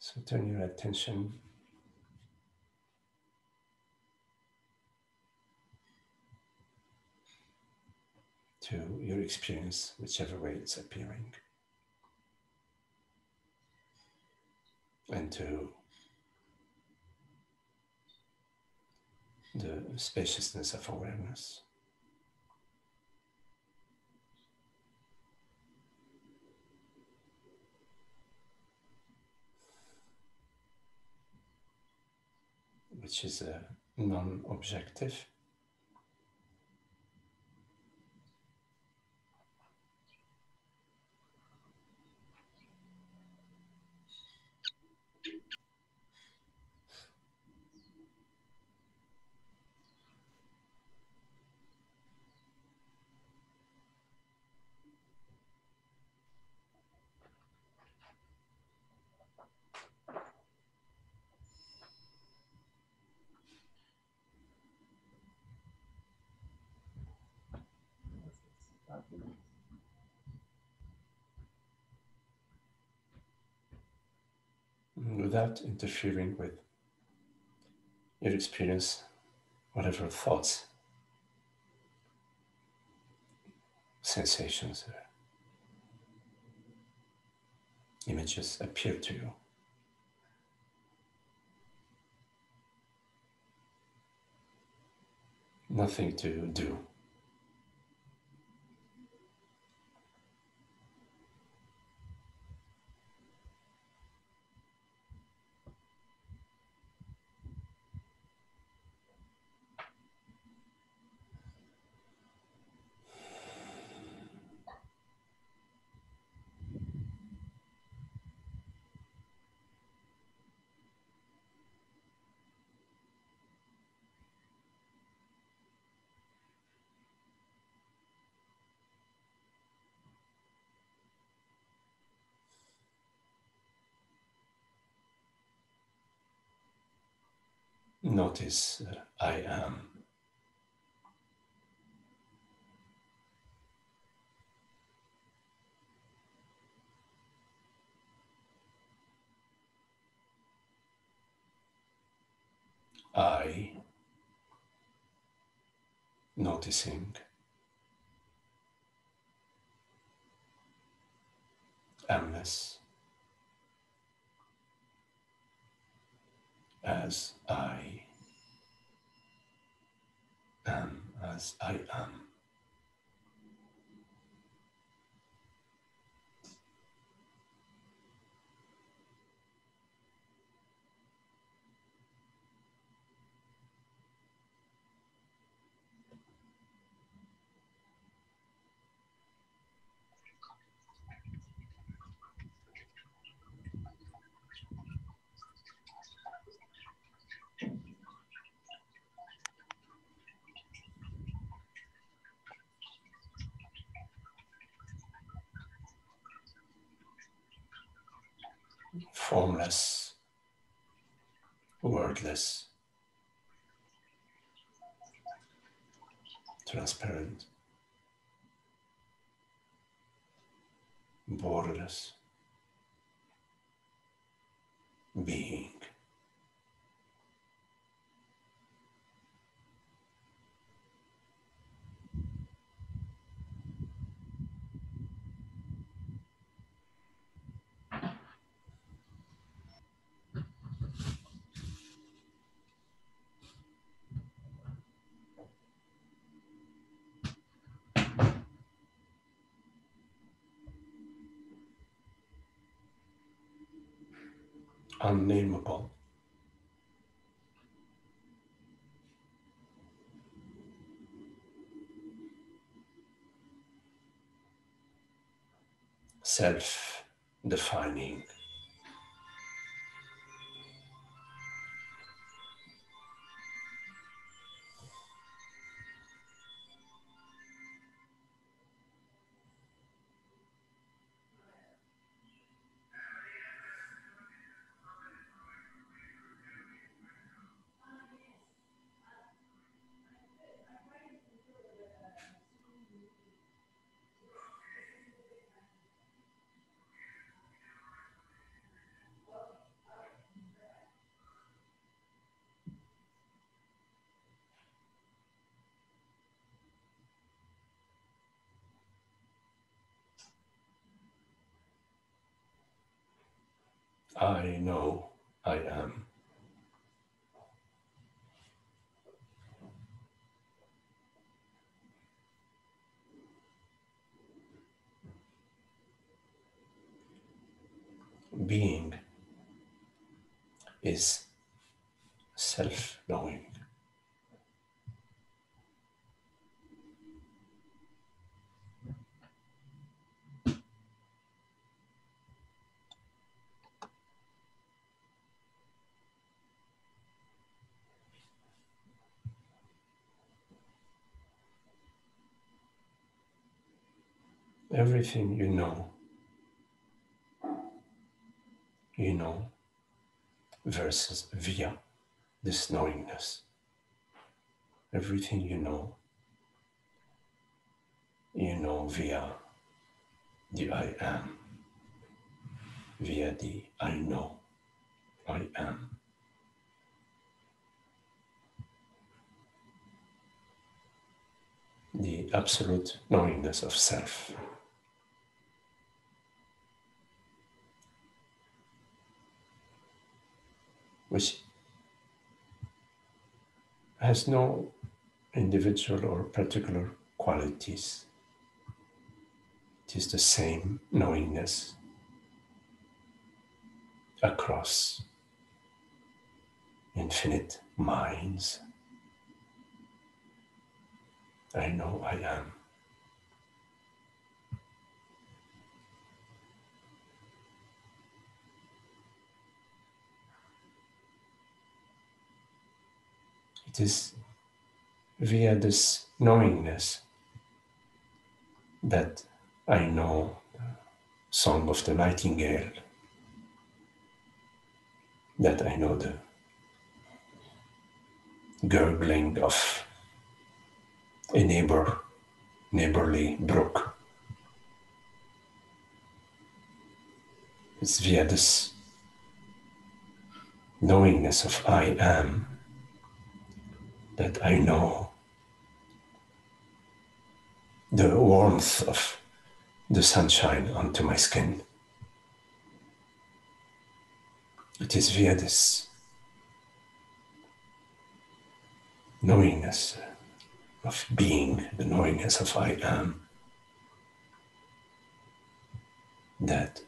So turn your attention to your experience, whichever way it's appearing, and to the spaciousness of awareness. Which is a non-objective. Without interfering with your experience, whatever thoughts, sensations, or images appear to you. Nothing to do. Notice I am. I, noticing, amness, as I am, as I am. Formless, wordless, transparent, borderless, being. Unnameable, self-defining, I know I am. Being is self-knowing. Everything you know versus via this knowingness. Everything you know via the I am, via the I know I am. The absolute knowingness of self. Which has no individual or particular qualities. It is the same knowingness across infinite minds. I know I am. It is via this knowingness that I know the song of the nightingale, that I know the gurgling of a neighborly brook. It's via this knowingness of I am that I know the warmth of the sunshine onto my skin. It is via this knowingness of being, the knowingness of I am, that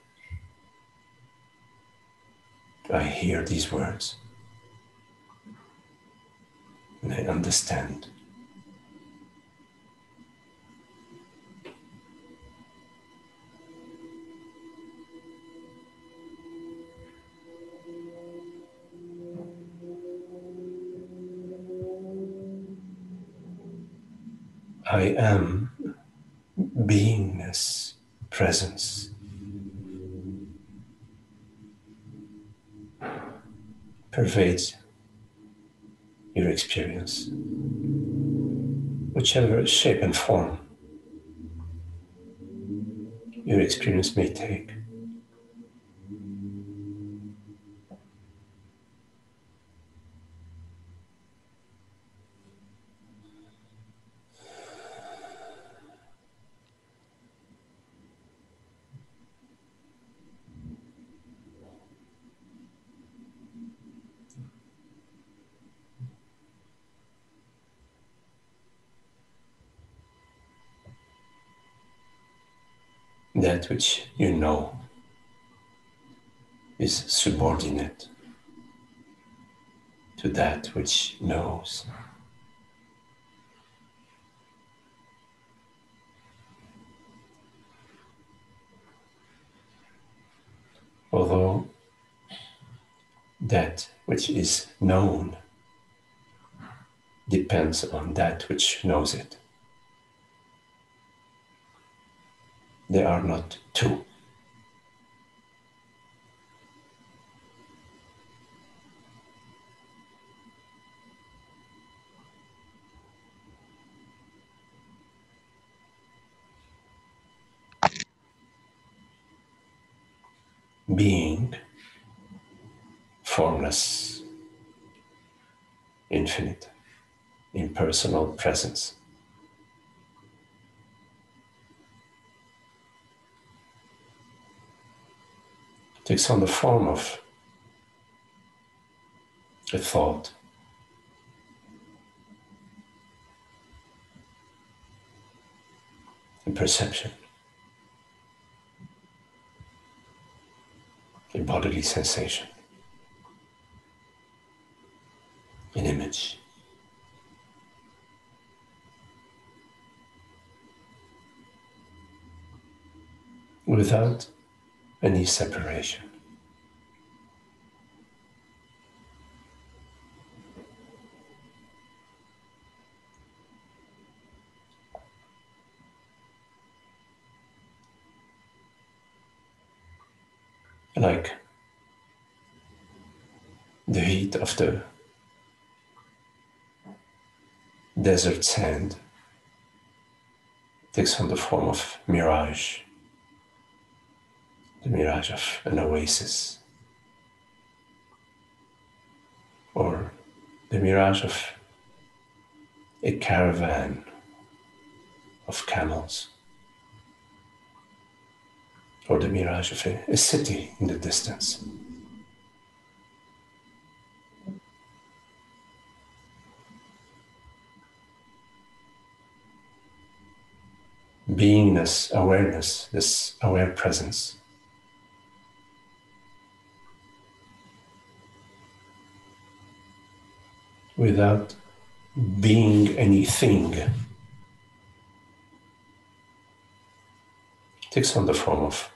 I hear these words and I understand. I am beingness, presence, pervades your experience, whichever shape and form your experience may take. That which you know is subordinate to that which knows. Although that which is known depends on that which knows it. They are not two. Being, formless, infinite, impersonal presence. Takes on the form of a thought, a perception, a bodily sensation, an image. Without any separation. Like the heat of the desert sand takes on the form of mirage, the mirage of an oasis, or the mirage of a caravan of camels, or the mirage of a city in the distance. Beingness, awareness, this aware presence, without being anything, takes on the form of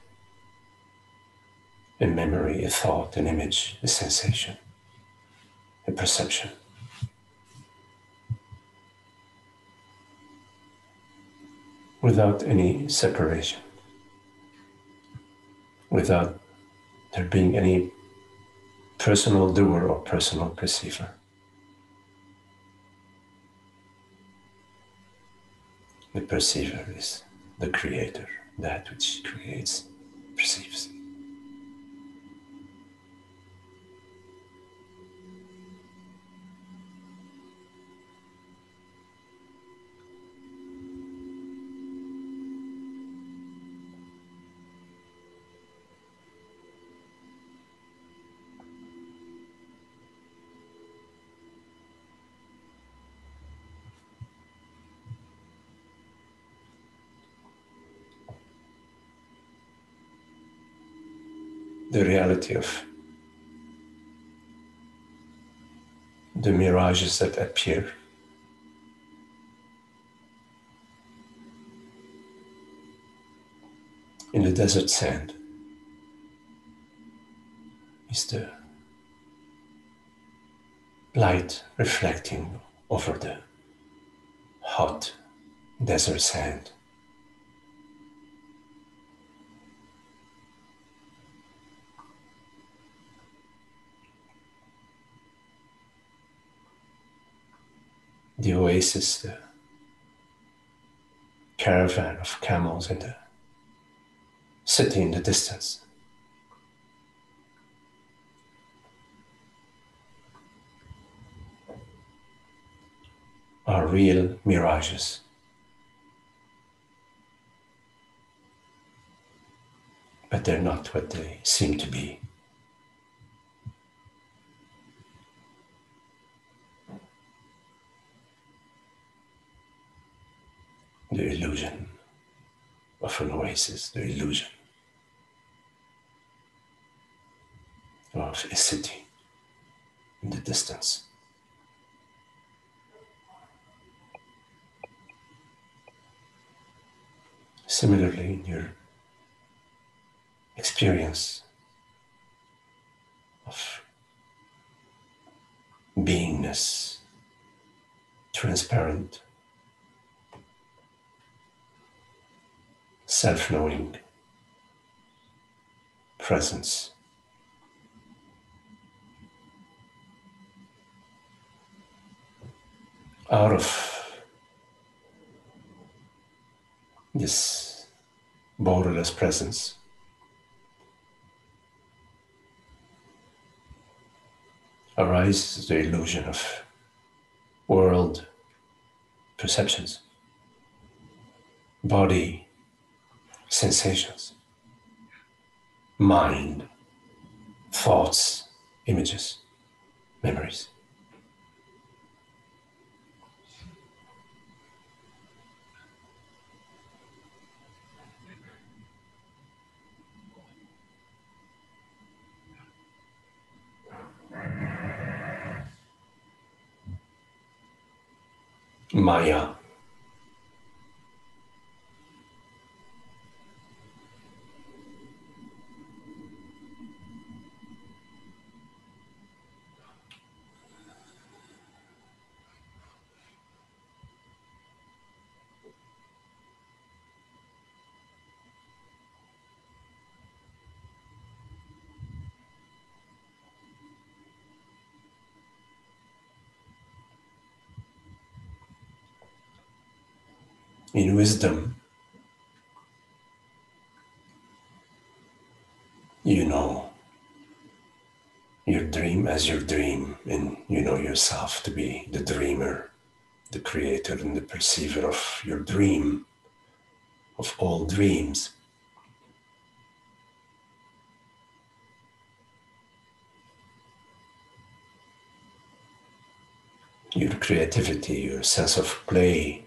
a memory, a thought, an image, a sensation, a perception. Without any separation, without there being any personal doer or personal perceiver. The perceiver is the creator, that which creates, perceives. The reality of the mirages that appear in the desert sand is the light reflecting over the hot desert sand. The oasis, the caravan of camels, and the city in the distance. Are real mirages. But they're not what they seem to be. The illusion of an oasis, the illusion of a city in the distance. Similarly, in your experience of beingness, transparent, self-knowing presence. Out of this borderless presence, arises the illusion of world perceptions, body sensations, mind, thoughts, images. memories. Maya. In wisdom, you know your dream as your dream, and you know yourself to be the dreamer, the creator, and the perceiver of your dream, of all dreams. Your creativity, your sense of play,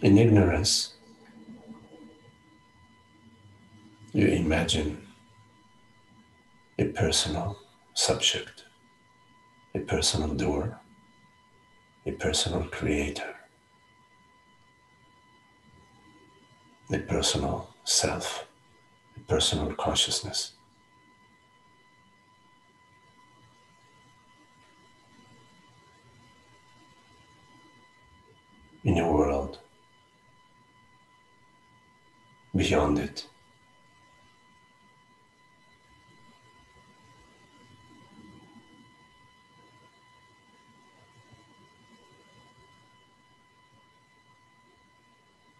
in ignorance, you imagine a personal subject, a personal doer, a personal creator, a personal self, a personal consciousness. In a world beyond it.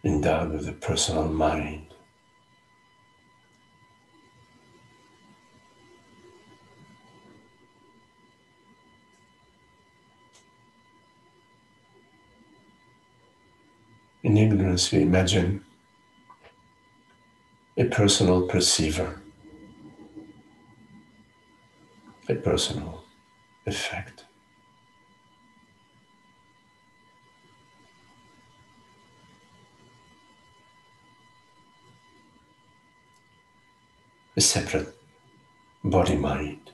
Endowed with a personal mind, in ignorance, we imagine a personal perceiver, a personal effect, a separate body-mind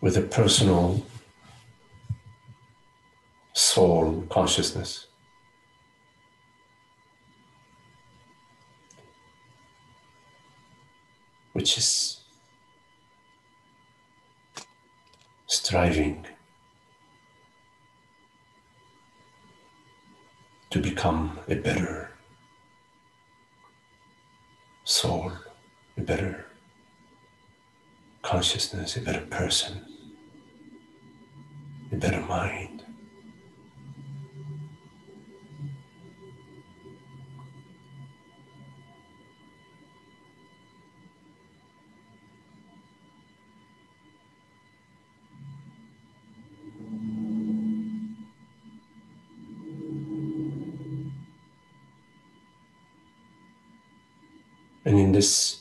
with a personal soul consciousness, which is striving to become a better soul, a better consciousness, a better person, a better mind. And in this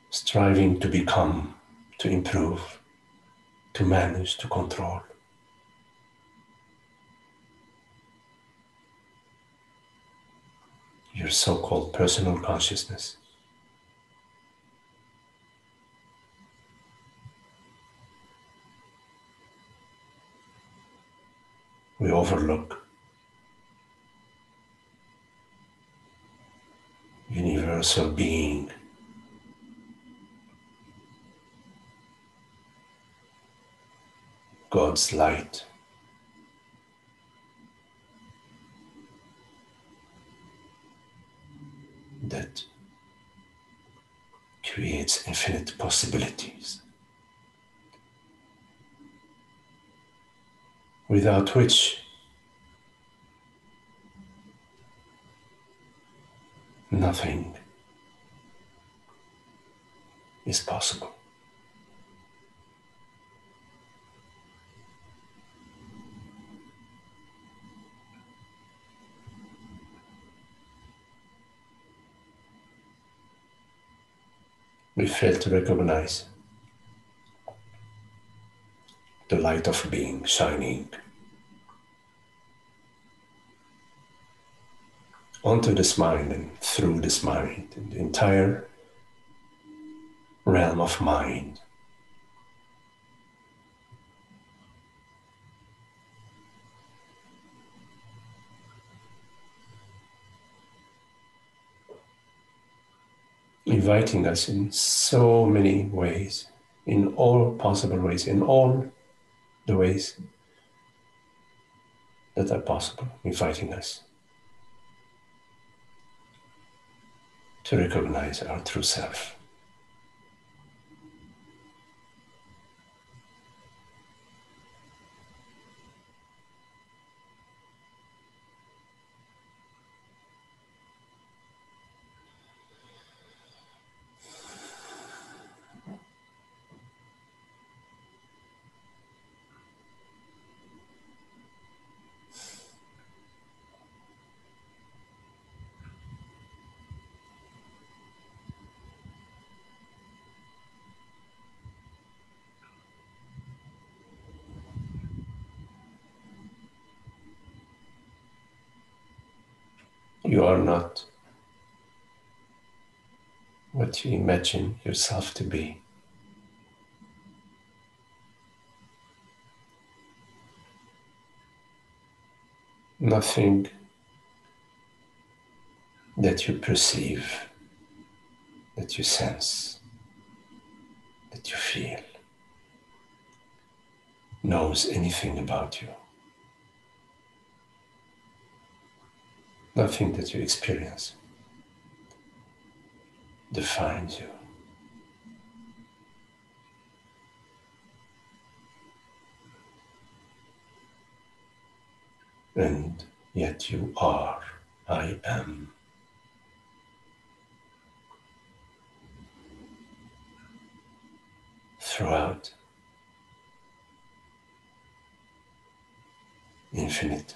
striving to become, to improve, to manage, to control, your so-called personal consciousness, we overlook universal being, God's light, that creates infinite possibilities, without which nothing is possible. We fail to recognize the light of being shining onto this mind and through this mind, and the entire realm of mind. Inviting us in so many ways, in all possible ways, in all the ways that are possible, inviting us to recognize our true self. You are not what you imagine yourself to be. Nothing that you perceive, that you sense, that you feel, knows anything about you. Nothing that you experience defines you. And yet you are, I am. Throughout infinite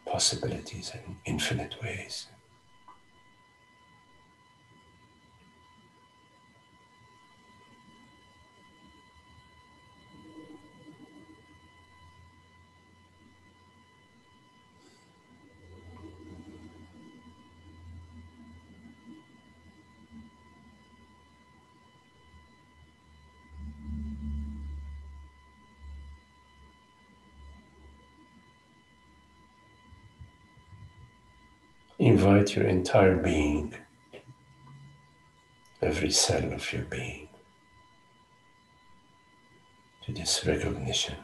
possibilities and infinite ways. Invite your entire being, every cell of your being, to this recognition.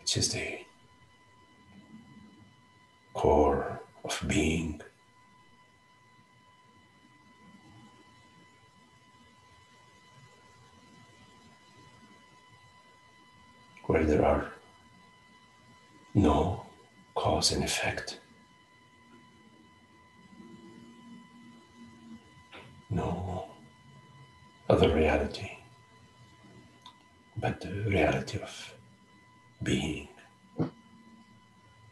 Which is the core of being. Where there are no cause and effect, no other reality, but the reality of being,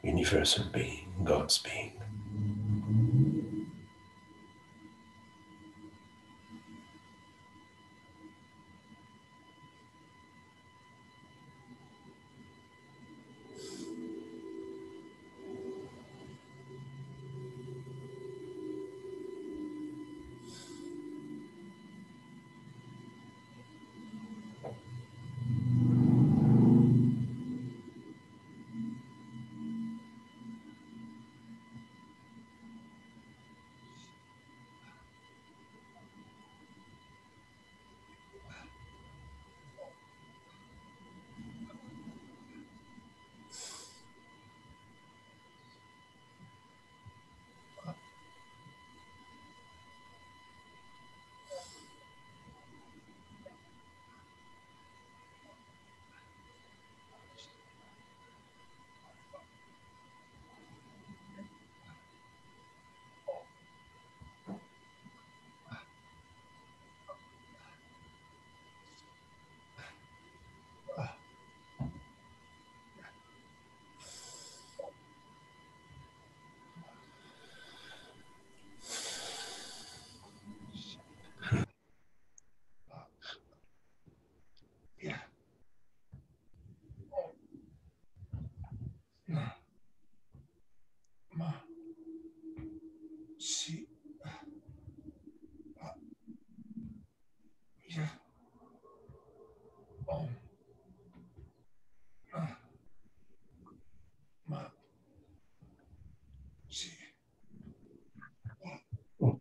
universal being, God's being.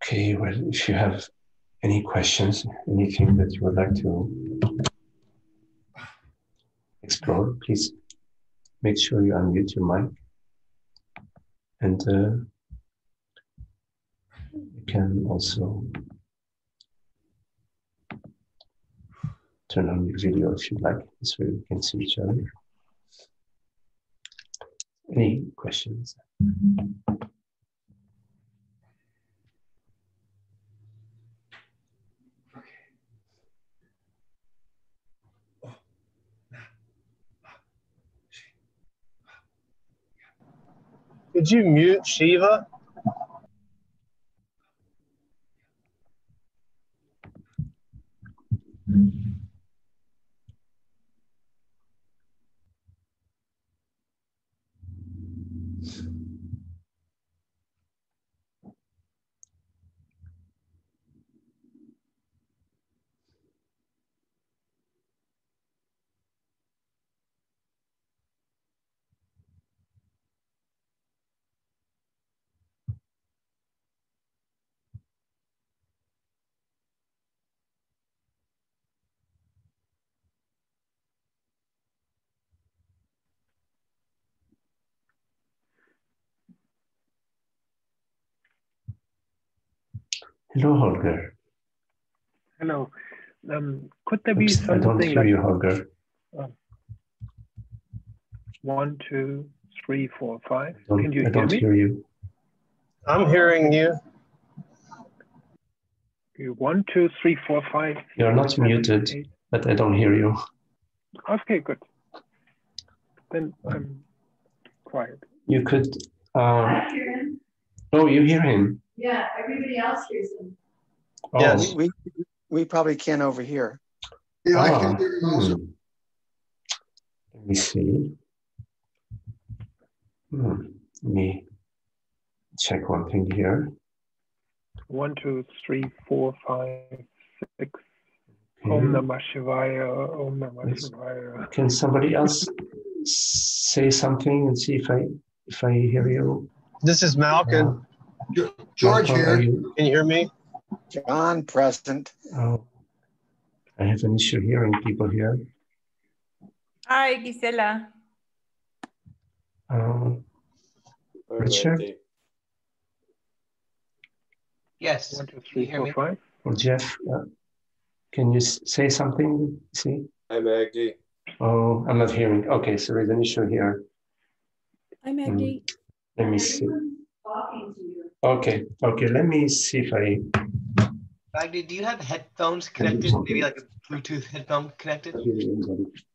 Okay, well, if you have any questions, anything that you would like to explore, please make sure you unmute your mic, and you can also turn on your video if you'd like, so we can see each other. Any questions? Did you mute Shiva? Hello, Holger. Hello. Could there be Oops, something I don't hear like you, Holger. 1, 2, 3, 4, 5? I Can you don't hear you. I'm hearing you. 1, 2, 3, 4, 5. You're not 7, muted, 8. but I don't hear you. Okay, good. Then I'm quiet. You could. Oh, you hear him? Yeah, everybody else hears him. Oh. Yes. We probably can't overhear. Yeah, I can hear you also. Let me see. Let me check one thing here. 1, 2, 3, 4, 5, 6. Okay. Om Namah Shivaya. Om Namah Yes. Shivaya. Can somebody else say something and see if I hear you? This is Malcolm. George Michael, here. Can you hear me? John present. Oh, I have an issue hearing people here. Hi, Gisela. Richard? Yes. 1, 2, 3, 4, 5. Or Jeff? Can you say something? See? Hi, Magdi. Oh, I'm not hearing. Okay, so there's an issue here. Hi, Magdi. Let me see. Talking to you. Okay, let me see if I... Magdi, do you have headphones connected? Maybe like a Bluetooth headphone connected?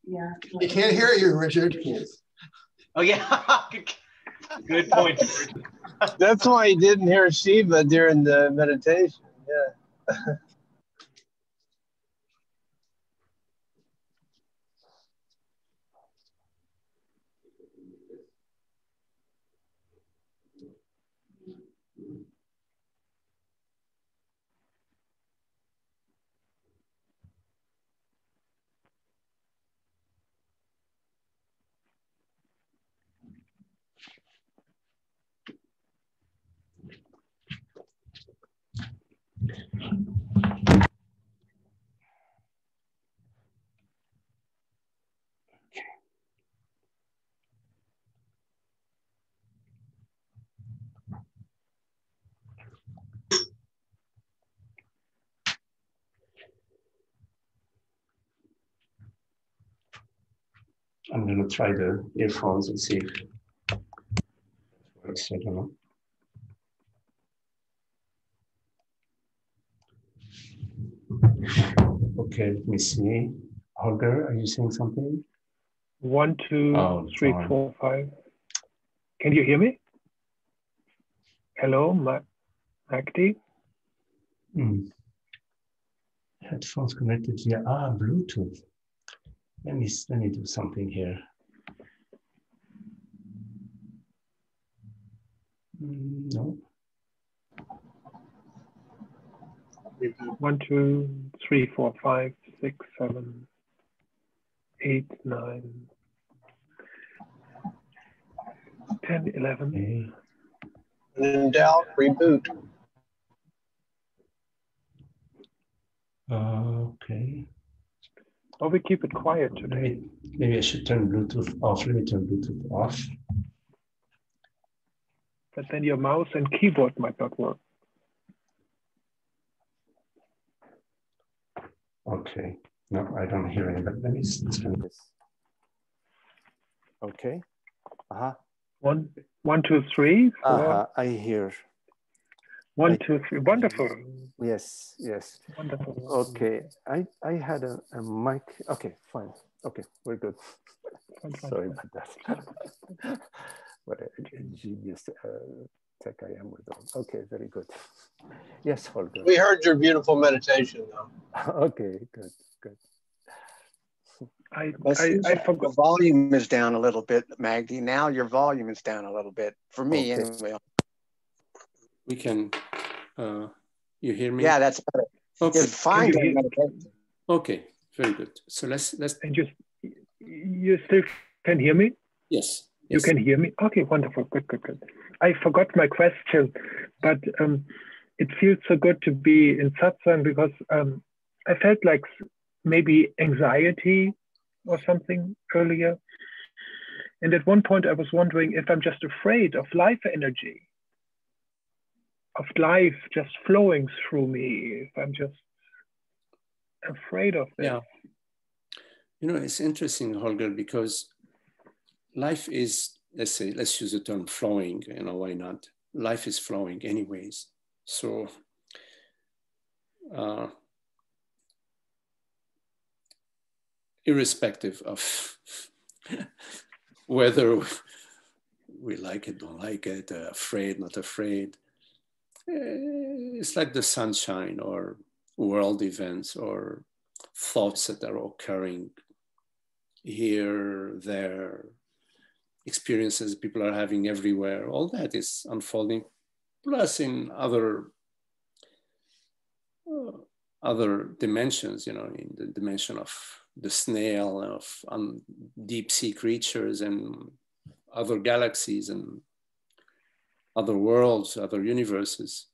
Yeah. He can't hear you, Richard. Oh, yeah. Good point. That's why you didn't hear Shiva during the meditation. Yeah. I'm going to try the earphones and see if it works. I don't know. Okay, let me see. Holger, are you saying something? 1, 2, 3, 4, 5. Can you hear me? Hello, Magdi? Headphones connected via Bluetooth. Let me do something here. No. 1, 2, 3, 4, 5, 6, 7, 8, 9, 10, 11. Okay. In doubt, reboot. Okay. Or we keep it quiet today. Maybe I should turn Bluetooth off. Let me turn Bluetooth off. But then your mouse and keyboard might not work. Okay. No, I don't hear anybody. Let me turn this. Okay. Uh-huh. 1, 1, 2, 3, 4. I hear. 1, 2, 3. Wonderful. Yes, yes. Wonderful. Okay. I had a mic. Okay, fine. Okay, we're good. Sorry about that. What a genius tech I am with them. Okay, very good. Yes, Holger. We heard your beautiful meditation, though. Okay, good, good. I The forgot. volume is down a little bit, Magdi. Now your volume is down a little bit for me, Okay. anyway. We can. You hear me? Yeah, that's better. Okay. It's fine during meditation. Okay, very good. So let's. And you still can hear me? Yes. You can hear me? Okay, wonderful. Good, good, good. I forgot my question, but it feels so good to be in satsang because I felt like maybe anxiety or something earlier. And at one point I was wondering if I'm just afraid of life energy, of life just flowing through me, if I'm just afraid of this. Yeah. You know, it's interesting, Holger, because life is, let's use the term flowing, you know, why not? Life is flowing anyways. So, irrespective of whether we like it, don't like it, afraid, not afraid, it's like the sunshine or world events or thoughts that are occurring here, there, experiences people are having everywhere. All that is unfolding. Plus in other dimensions, you know, in the dimension of the snail, of deep sea creatures and other galaxies and other worlds, other universes.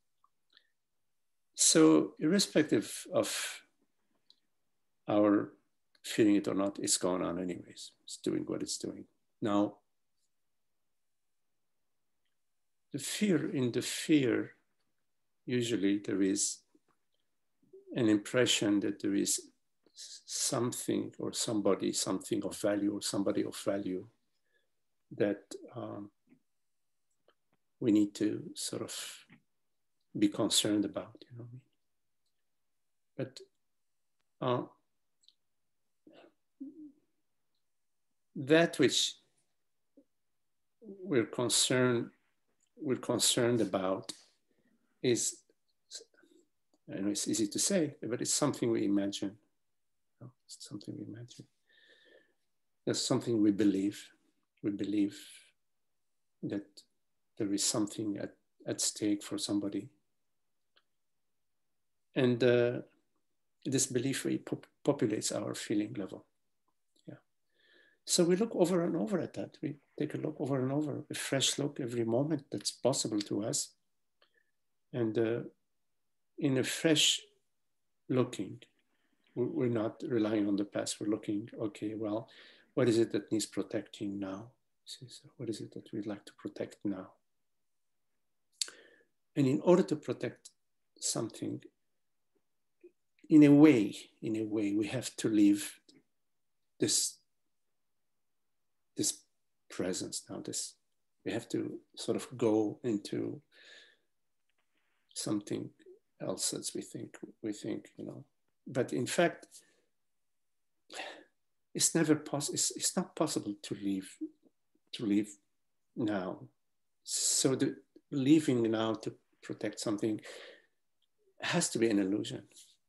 So irrespective of our feeling it or not, it's going on anyways. It's doing what it's doing. Now, in the fear, usually there is an impression that there is something or somebody, something of value or somebody of value that we need to sort of be concerned about, you know. But that which we're concerned about is, I know it's easy to say, but it's something we imagine. It's something we imagine. That's something we believe. We believe that there is something at stake for somebody. And this belief populates our feeling level. Yeah. So we look over and over at that. We take a look over and over, a fresh look every moment that's possible to us. And in a fresh looking, we're not relying on the past. We're looking, okay, well, what is it that needs protecting now? So what is it that we'd like to protect now? And in order to protect something, in a way, we have to leave this presence now. We have to sort of go into something else as we think, you know. But in fact, it's never possible. It's not possible to leave now. So the leaving now to protect something has to be an illusion.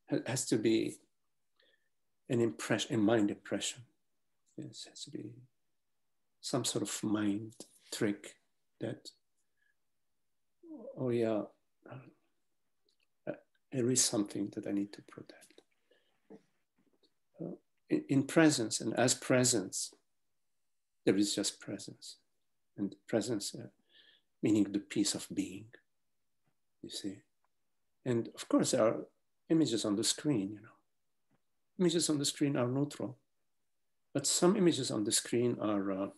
It has to be an impression, a mind impression. It has to be some sort of mind trick that, oh yeah, there is something that I need to protect. In presence and as presence, there is just presence. And presence meaning the peace of being, you see. And of course, there are images on the screen, you know. images on the screen are neutral, but some images on the screen are,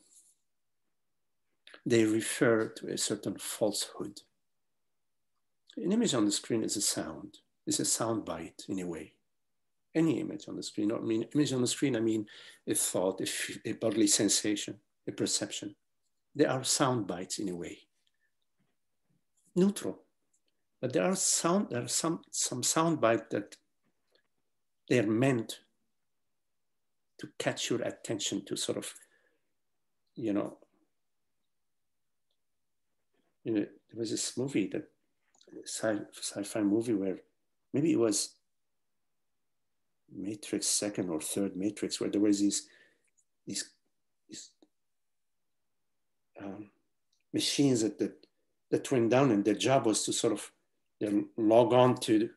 they refer to a certain falsehood. An image on the screen is a sound. It's a sound bite in a way. Any image on the screen, I mean, image on the screen, I mean a thought, a bodily sensation, a perception. They are sound bites in a way. Neutral, but there are some sound bites that they're meant to catch your attention, to sort of, there was this movie, that sci-fi movie where maybe it was Matrix, second or third Matrix, where there was these machines that went down, and their job was to sort of log on to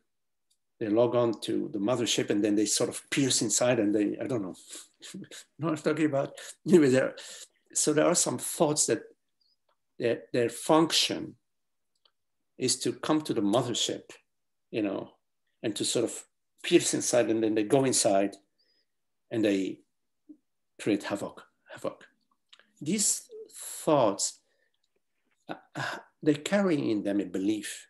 the mothership, and then they sort of pierce inside, and I don't know, you know what I'm talking about? Anyway, so there are some thoughts that their function is to come to the mothership, and to sort of pierce inside, and then they go inside and they create havoc. These thoughts, they carry in them a belief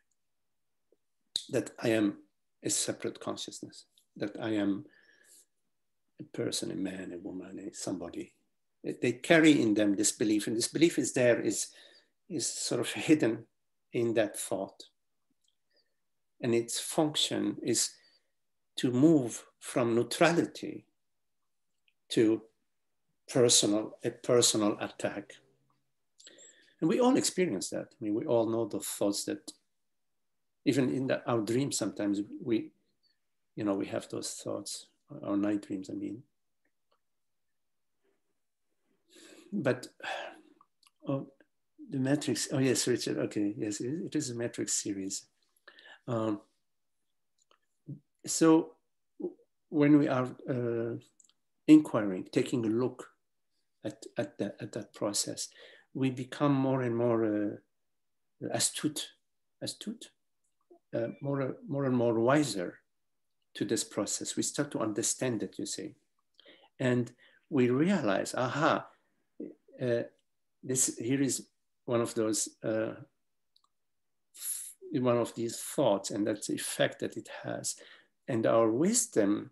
that I am a separate consciousness, that I am a person, a man, a woman, somebody. They carry in them this belief, and this belief is sort of hidden in that thought. And its function is to move from neutrality to a personal attack. And we all experience that. I mean, we all know the thoughts that, even in our dreams, sometimes we have those thoughts, our night dreams, I mean. But, the Matrix, oh yes, Richard, okay, yes, it is a Matrix series. So when we are inquiring, taking a look at that process, we become more and more astute, more and more wiser to this process. We start to understand it, you see. And we realize, aha, here is one of those, one of these thoughts, and that's the effect that it has. And our wisdom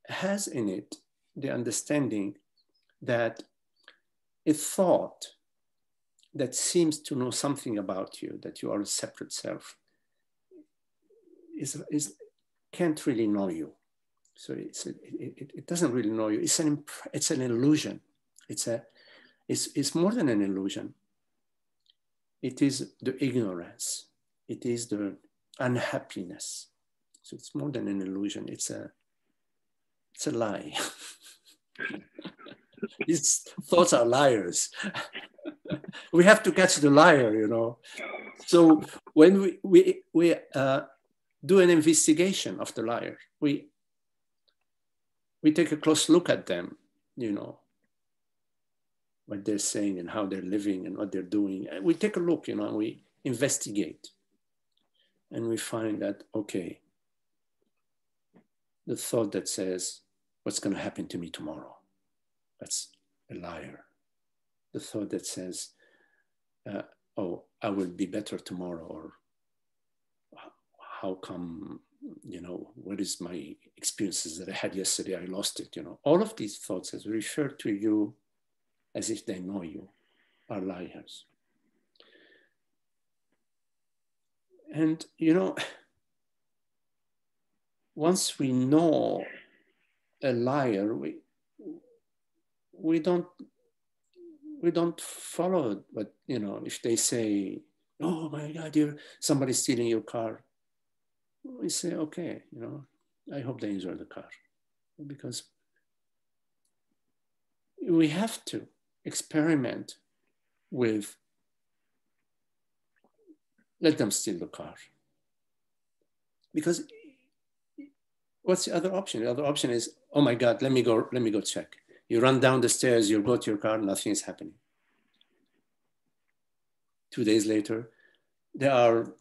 has in it the understanding that a thought that seems to know something about you, that you are a separate self, can't really know you. So it doesn't really know you. It's an illusion. It's more than an illusion. It is the ignorance. It is the unhappiness. So it's more than an illusion. It's a lie. These thoughts are liars. We have to catch the liar, So when we do an investigation of the liar, we take a close look at them, what they're saying and how they're living and what they're doing. And we take a look, and we investigate. And we find that, okay, the thought that says, what's going to happen to me tomorrow? That's a liar. The thought that says, oh, I will be better tomorrow, or how come, what is my experiences that I had yesterday, I lost it, All of these thoughts, as refer to you as if they know you, are liars. And, once we know a liar, we don't follow. But if they say, "Oh my God, somebody's stealing your car," we say, "Okay, I hope they enjoy the car," because we have to experiment with, let them steal the car. Because what's the other option? The other option is, oh my God, let me go check. You run down the stairs, you go to your car, nothing is happening. 2 days later, there are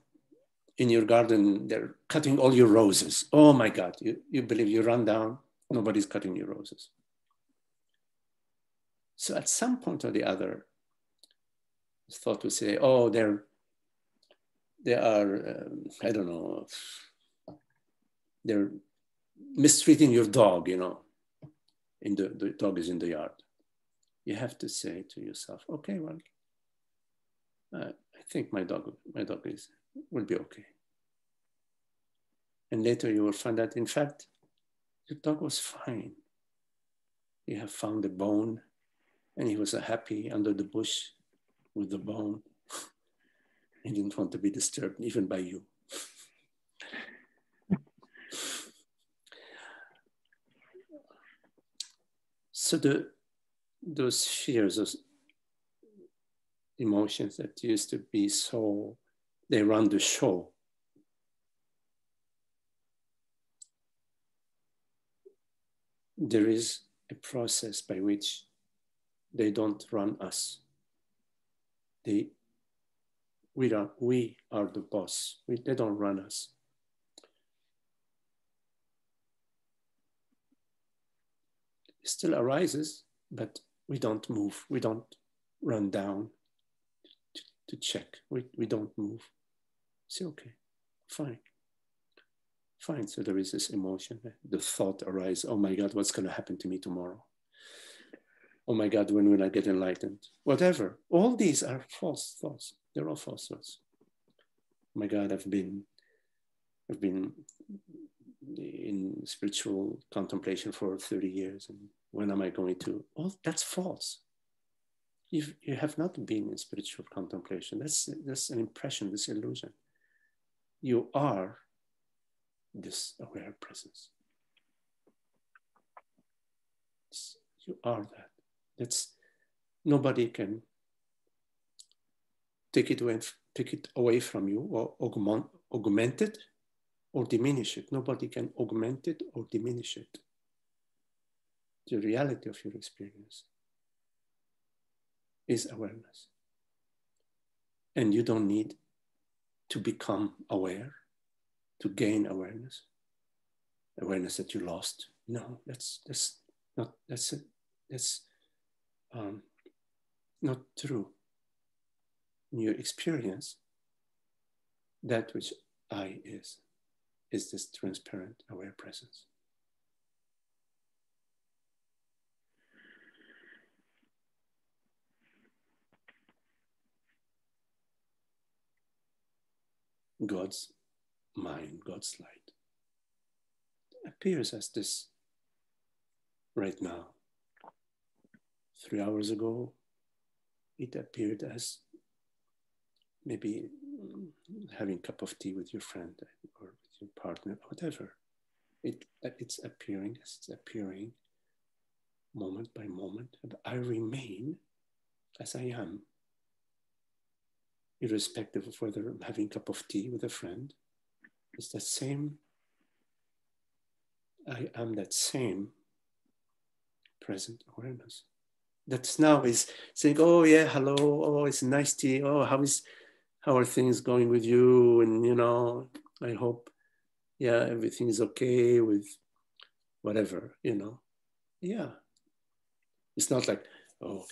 in your garden, they're cutting all your roses. Oh my God, you believe you run down, nobody's cutting your roses. So at some point or the other, thought would say, oh, they are, I don't know, they're mistreating your dog, you know, the dog is in the yard. You have to say to yourself, okay, well, I think my dog will be okay. And later you will find that, in fact, your dog was fine. You have found a bone and he was happy under the bush with the bone. He didn't want to be disturbed even by you. So those fears, those emotions that used to be so, they run the show. There is a process by which they don't run us. We are the boss. They don't run us. It still arises, but we don't move. We don't run down to check. We don't move. Say, okay, fine. Fine, so there is this emotion. The thought arises, oh my God, what's going to happen to me tomorrow? Oh my God, when will I get enlightened? Whatever. All these are false thoughts. They're all false thoughts. Oh my God, I've been in spiritual contemplation for 30 years. And when am I going to? Oh, that's false. You have not been in spiritual contemplation. That's an impression, this illusion. You are this aware presence. You are that. That's, nobody can take it away from you or augment it or diminish it. Nobody can augment it or diminish it. The reality of your experience is awareness. And you don't need to become aware, to gain awareness that you lost. No, that's not true. In your experience, that which I is this transparent, aware presence. God's mind, God's light, appears as this right now. 3 hours ago, it appeared as maybe having a cup of tea with your friend or with your partner, whatever. It's appearing as it's appearing moment by moment. And I remain as I am, irrespective of whether I'm having a cup of tea with a friend. It's that same, I am that same present awareness. That now is saying, oh yeah, hello, oh, it's nice tea, oh, how are things going with you? And you know, I hope, yeah, everything is okay with whatever, you know. Yeah. It's not like, oh,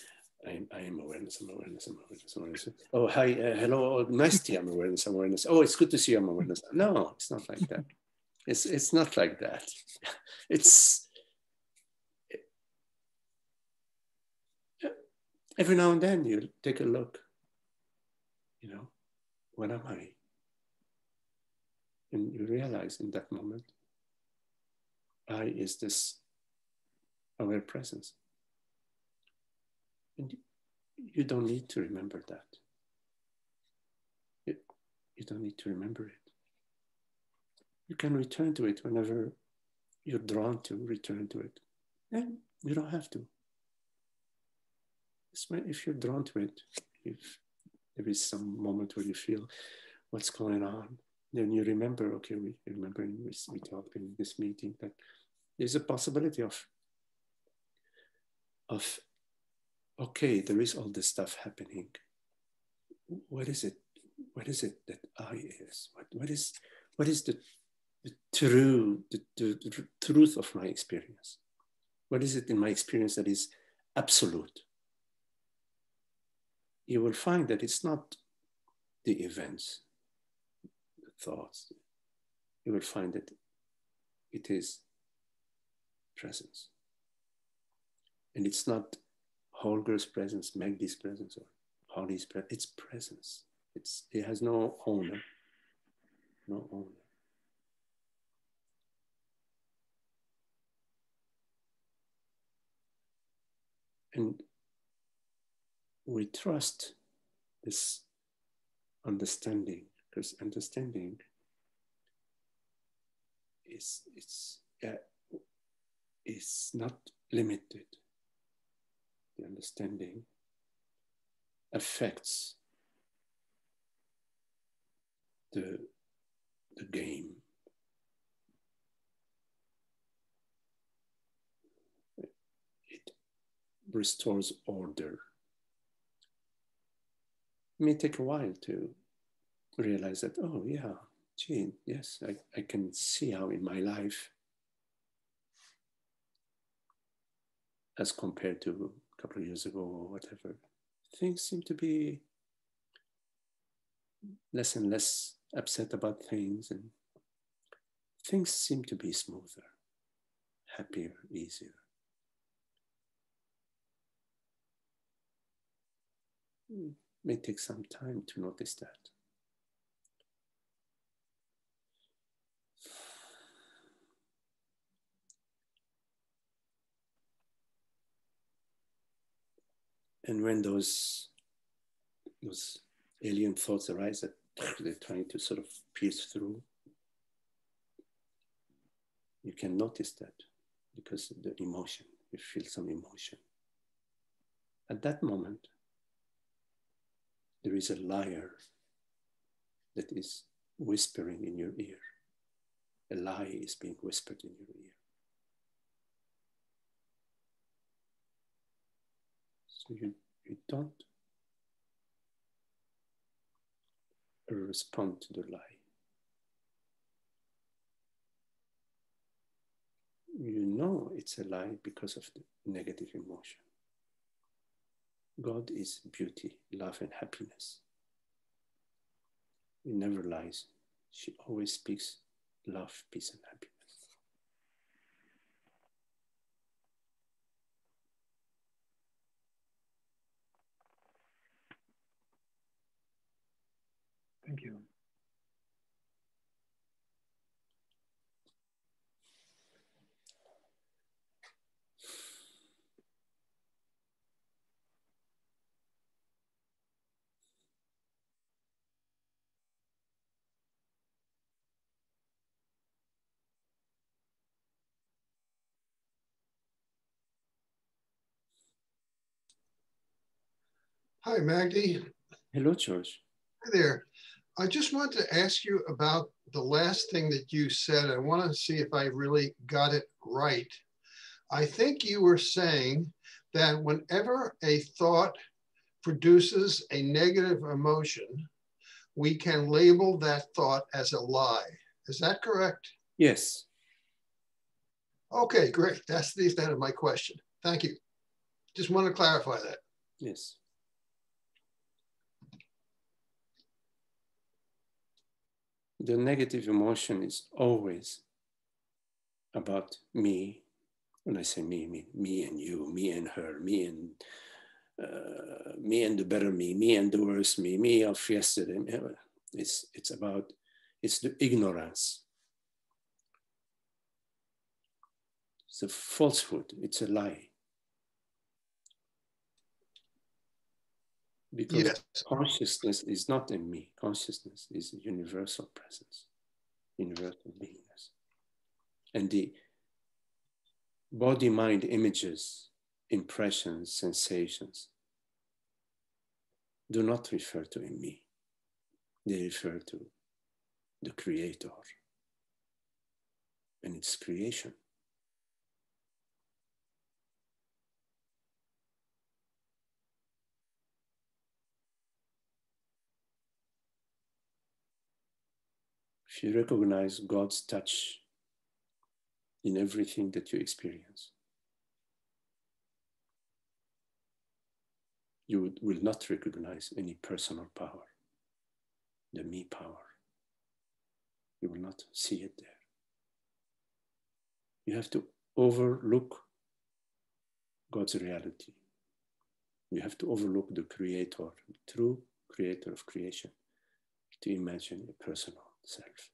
I am awareness, I'm awareness, I'm awareness, I'm awareness. Oh, hi, hello, oh, nice tea, I'm awareness, I'm awareness. Oh, it's good to see you, I'm awareness. No, it's not like that. It's not like that. It's, every now and then you take a look, you know, what am I? And you realize in that moment, I is this aware presence. And you don't need to remember that. You don't need to remember it. You can return to it whenever you're drawn to return to it. And you don't have to. If you're drawn to it, if there is some moment where you feel what's going on, then you remember, okay, we remember we talked in this meeting that there's a possibility of okay, there is all this stuff happening. What is it? what is it that I is? What is the truth of my experience? What is it in my experience that is absolute? You will find that it's not the events, the thoughts. You will find that it is presence. And it's not Holger's presence, Magdi's presence, or Holly's presence. It's presence. It has no owner. No owner. And we trust this understanding, because understanding is not limited. The understanding affects the game. It restores order. It may take a while to realize that, oh yeah, gee, yes, I can see how in my life, as compared to a couple of years ago or whatever, things seem to be less and less upset about things, and things seem to be smoother, happier, easier. It may take some time to notice that. And when those alien thoughts arise that they're trying to sort of pierce through, you can notice that because of the emotion. You feel some emotion. At that moment, there is a liar that is whispering in your ear. A lie is being whispered in your ear. So you don't respond to the lie. You know it's a lie because of the negative emotion. God is beauty, love, and happiness. He never lies. She always speaks love, peace, and happiness. Thank you. Hi, Magdi. Hello, George. Hi there. I just wanted to ask you about the last thing that you said. I want to see if I really got it right. I think you were saying that whenever a thought produces a negative emotion, we can label that thought as a lie. Is that correct? Yes. Okay, great. That's the extent of my question. Thank you. Just want to clarify that. Yes. The negative emotion is always about me. When I say me, I mean me and you, me and her, me and the better me and the worse me of yesterday. It's the ignorance. It's a falsehood. It's a lie. Because yes. Consciousness is not in me. Consciousness is a universal presence, universal beingness. And the body-mind images, impressions, sensations do not refer to in me. They refer to the Creator and its creation. if you recognize God's touch in everything that you experience, you will not recognize any personal power, the me power. You will not see it there. You have to overlook God's reality. You have to overlook the creator, the true creator of creation, to imagine a personal self.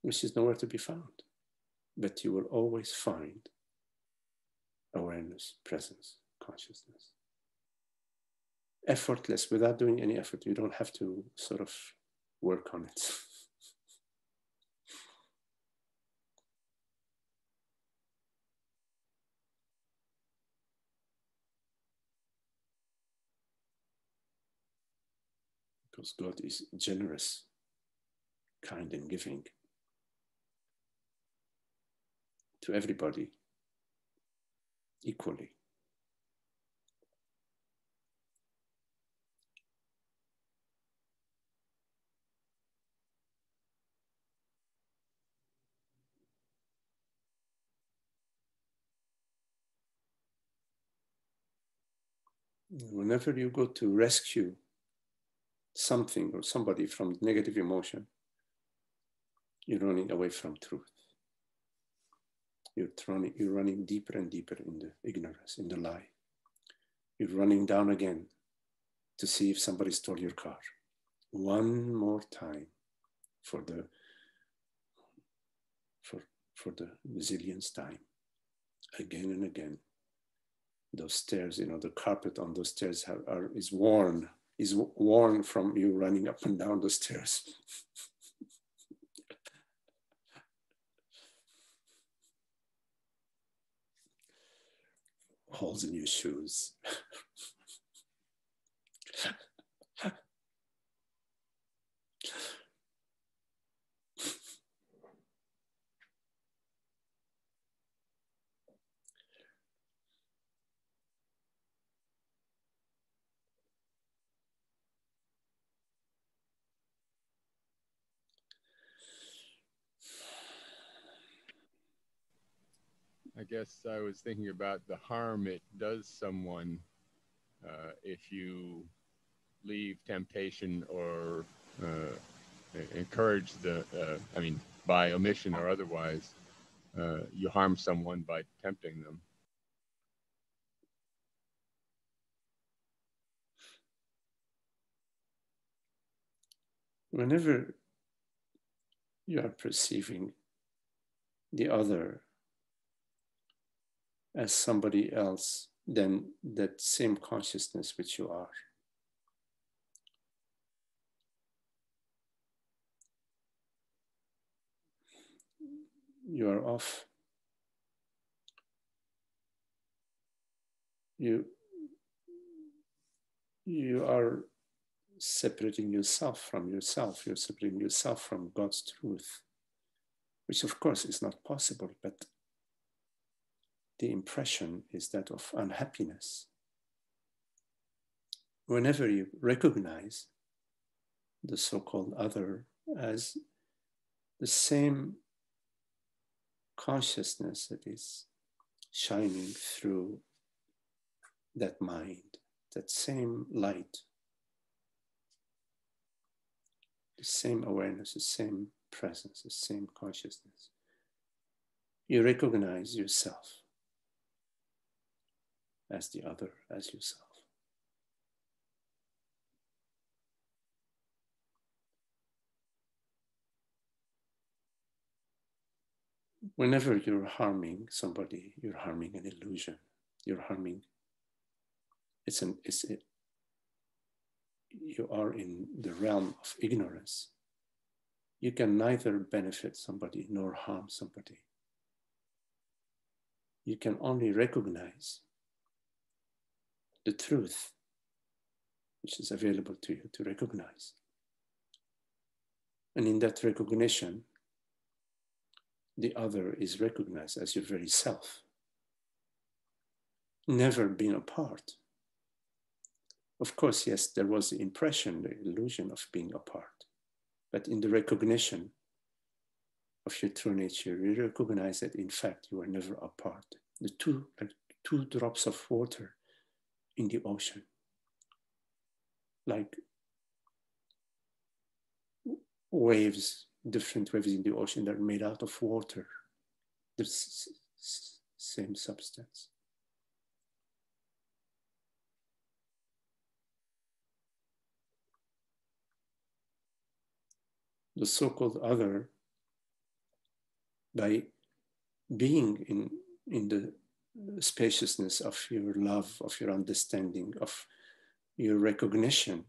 Which is nowhere to be found. But you will always find awareness, presence, consciousness. Effortless, without doing any effort. You don't have to sort of work on it. Because God is generous, kind, and giving to everybody equally. Whenever you go to rescue something or somebody from negative emotion, you're running away from truth. You're running deeper and deeper in the ignorance, in the lie. You're running down again to see if somebody stole your car. One more time for the zillionth time. Again and again. Those stairs, the carpet on those stairs is worn from you running up and down the stairs. Holes in your shoes. I guess I was thinking about the harm it does someone if you leave temptation or encourage by omission or otherwise, you harm someone by tempting them. Whenever you are perceiving the other as somebody else than that same consciousness which you are, you are off. You are separating yourself from yourself. You're separating yourself from God's truth, which of course is not possible, but the impression is that of unhappiness. Whenever you recognize the so-called other as the same consciousness that is shining through that mind, that same light, the same awareness, the same presence, the same consciousness, you recognize yourself as the other, as yourself. Whenever you're harming somebody, you're harming an illusion. You're harming, you are in the realm of ignorance. You can neither benefit somebody nor harm somebody. You can only recognize the truth which is available to you to recognize. And in that recognition, the other is recognized as your very self, never been apart. Of course, yes, there was the impression, the illusion of being apart. But in the recognition of your true nature, you recognize that in fact you are never apart. The two, like two drops of water in the ocean, like waves, different waves in the ocean that are made out of water, the same substance. The so-called other, by being in the spaciousness of your love, of your understanding, of your recognition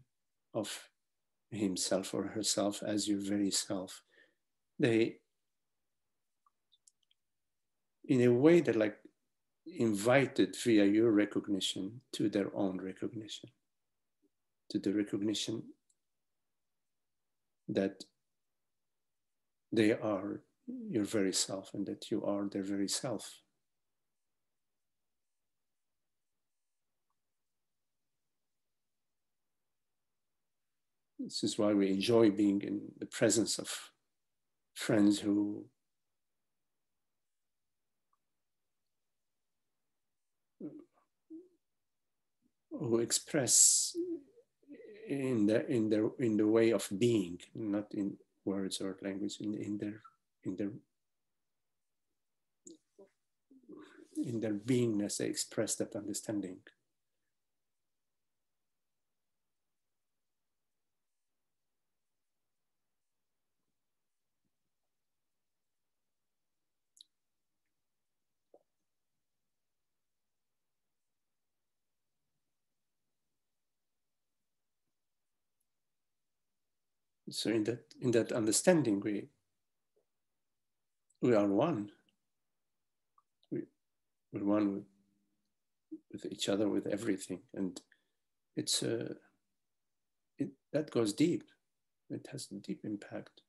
of himself or herself as your very self, they, in a way, they're like invited via your recognition to their own recognition, to the recognition that they are your very self and that you are their very self. This is why we enjoy being in the presence of friends who express in the way of being, not in words or language, in their beingness, they express that understanding. So in that understanding, we are one. We're one with each other, with everything, and it's that goes deep. It has a deep impact.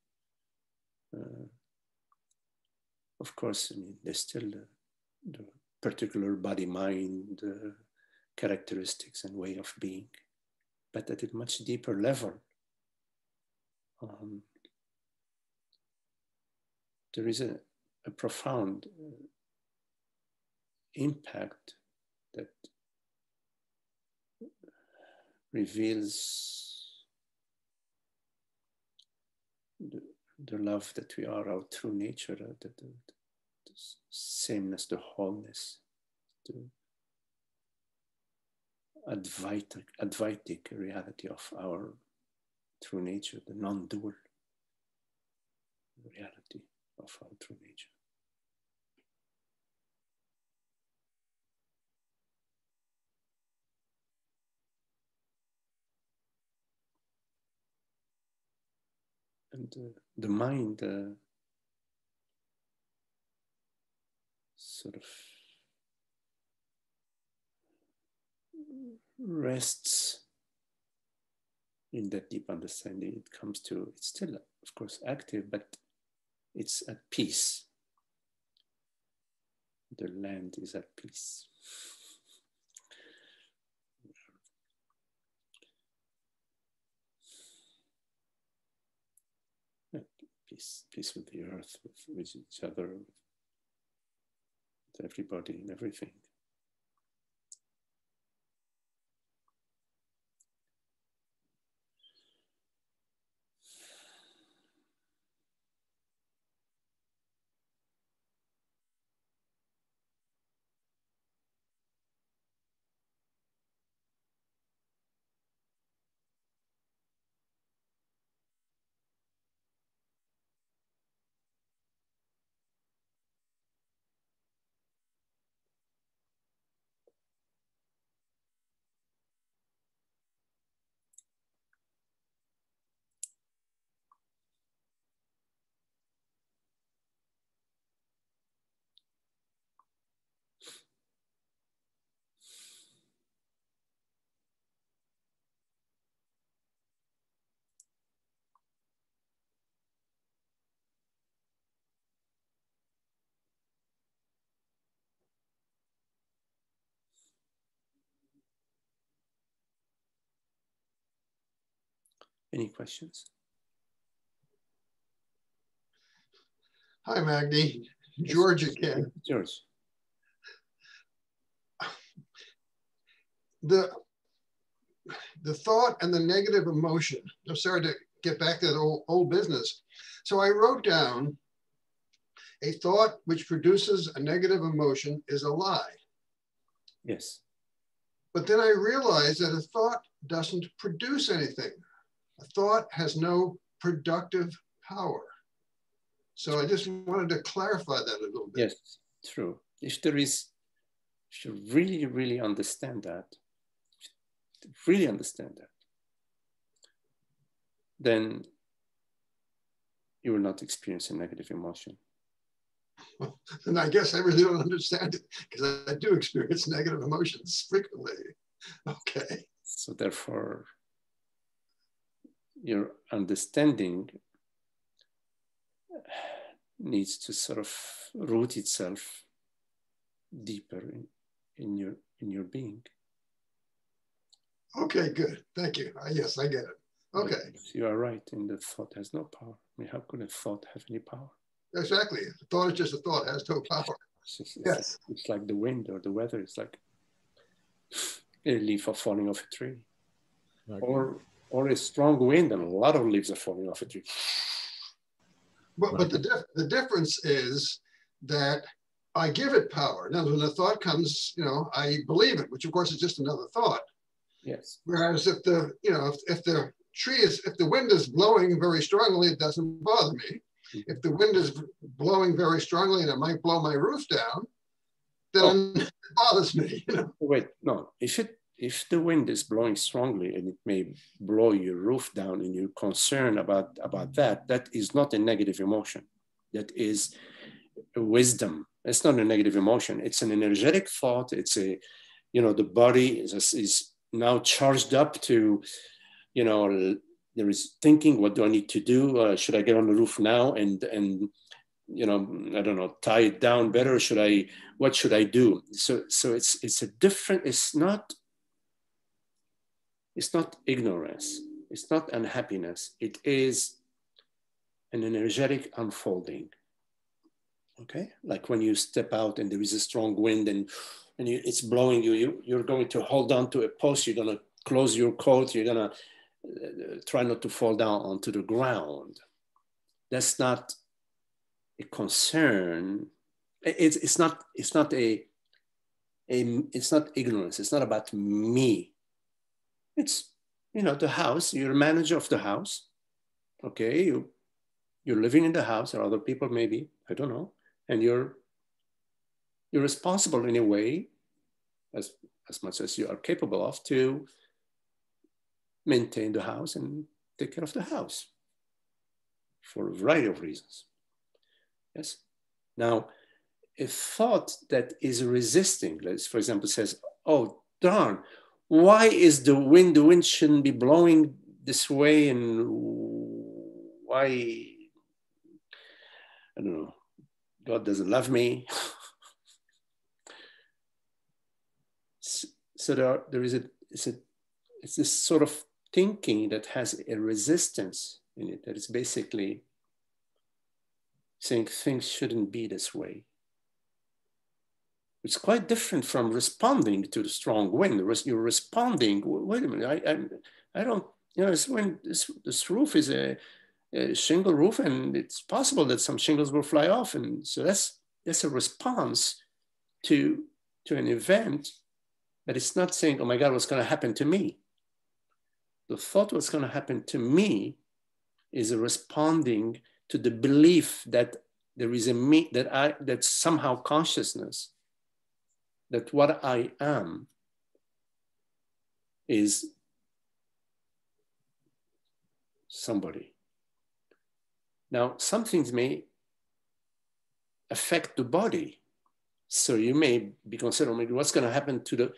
Of course, I mean, there's still the particular body-mind characteristics and way of being, but at a much deeper level, there is a profound impact that reveals the love that we are, our true nature, the sameness, the wholeness, the Advaitic reality of our true nature, the non-dual reality of our true nature. And the mind sort of rests in that deep understanding. It comes to, it's still, of course, active, but it's at peace. The land is at peace. Peace with the earth, with each other, with everybody and everything. Any questions? Hi, Magdi. George again. George. The thought and the negative emotion. I'm sorry to get back to that old business. So I wrote down, a thought which produces a negative emotion is a lie. Yes. But then I realized that a thought doesn't produce anything. A thought has no productive power. So I just wanted to clarify that a little bit. Yes, true. If you really, really understand that, then you will not experience a negative emotion. Well, and I guess I really don't understand it because I do experience negative emotions frequently. Okay. So therefore, your understanding needs to sort of root itself deeper in your being. Okay, good. Thank you. Yes, I get it. Okay. But you are right, and the thought has no power. I mean, how could a thought have any power? Exactly. A thought is just a thought, it has no power. Yes. It's like the wind or the weather. It's like a leaf of falling off a tree. Okay. Or a strong wind and a lot of leaves are falling off a tree. But the difference is that I give it power. Now, when the thought comes, I believe it, which of course is just another thought. Yes. Whereas if the wind is blowing very strongly, it doesn't bother me. If the wind is blowing very strongly and it might blow my roof down, then it bothers me. Wait, no. If the wind is blowing strongly and it may blow your roof down and you're concerned about that, that is not a negative emotion. That is a wisdom. It's not a negative emotion. It's an energetic thought. It's the body is now charged up to, there is thinking, what do I need to do? Should I get on the roof now and I don't know, tie it down better? What should I do? So it's a different, it's not ignorance. It's not unhappiness. It is an energetic unfolding. Okay? Like when you step out and there is a strong wind and it's blowing you're going to hold on to a post, you're going to close your coat, you're going to try not to fall down onto the ground. That's not a concern. It's not ignorance. It's not about me. It's, the house, you're a manager of the house. Okay, you're living in the house, or other people maybe, I don't know. And you're responsible in a way, as much as you are capable of, to maintain the house and take care of the house for a variety of reasons. Yes. Now, a thought that is resisting, let's, for example, says, oh, darn, why is the wind shouldn't be blowing this way, and why, I don't know, God doesn't love me. So it's this sort of thinking that has a resistance in it, that is basically saying things shouldn't be this way. It's quite different from responding to the strong wind. You're responding, wait a minute, I don't, this roof is a shingle roof, and it's possible that some shingles will fly off. And so that's a response to an event, but it's not saying, oh my God, what's going to happen to me? The thought what's going to happen to me is a responding to the belief that there is a me, that somehow consciousness, that what I am is somebody. Now, some things may affect the body. So you may be considering what's going to happen to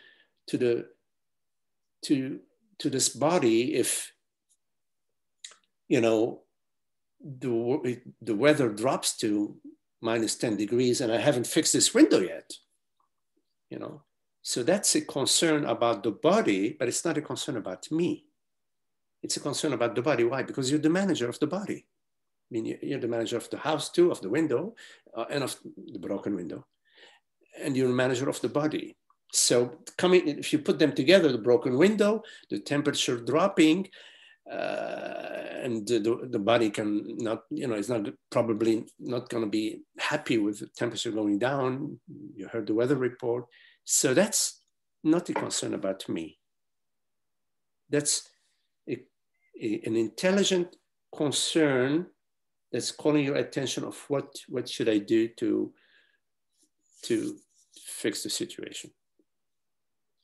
this body if, the weather drops to -10 degrees and I haven't fixed this window yet. So that's a concern about the body, but it's not a concern about me. It's a concern about the body. Why? Because you're the manager of the body. I mean, you're the manager of the house too, of the window, and of the broken window. And you're the manager of the body. So if you put them together, the broken window, the temperature dropping, and the body can not, it's not probably not going to be happy with the temperature going down. You heard the weather report. So that's not a concern about me. That's an intelligent concern that's calling your attention of what should I do to fix the situation.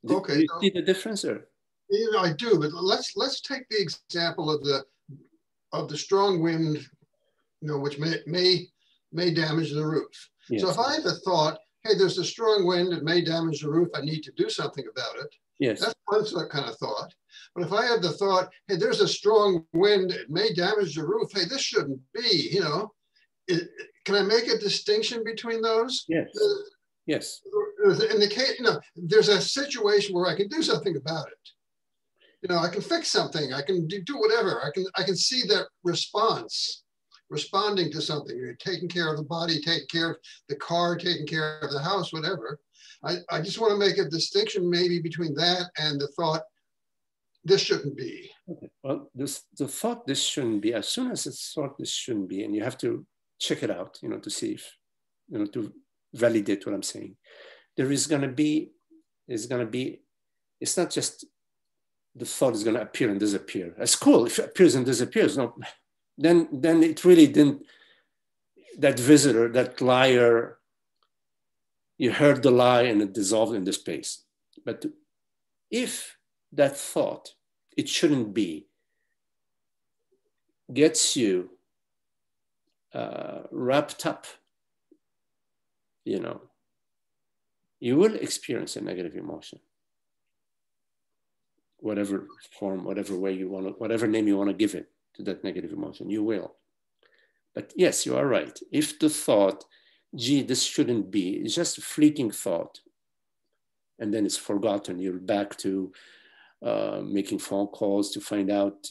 Okay. Do you see the difference, or? Yeah, I do, but let's take the example of the strong wind, which may damage the roof. Yes. So if I have a thought, hey, there's a strong wind, it may damage the roof, I need to do something about it. Yes. That's one kind of thought. But if I have the thought, hey, there's a strong wind, it may damage the roof, hey, this shouldn't be, can I make a distinction between those? Yes. Yes. In the case, there's a situation where I can do something about it. I can fix something. I can do whatever. I can see that responding to something. You're taking care of the body, taking care of the car, taking care of the house, whatever. I just want to make a distinction maybe between that and the thought, this shouldn't be. Okay. Well, the thought this shouldn't be, as soon as it's thought this shouldn't be, and you have to check it out, to see if, to validate what I'm saying. It's not just the thought is going to appear and disappear. It's cool if it appears and disappears. No, then it really didn't, that visitor, that liar, you heard the lie and it dissolved in the space. But if that thought, it shouldn't be, gets you wrapped up, you will experience a negative emotion. Whatever form, whatever way you want to, whatever name you want to give it to that negative emotion, you will. But yes, you are right. If the thought, gee, this shouldn't be, it's just a fleeting thought, and then it's forgotten, you're back to making phone calls to find out,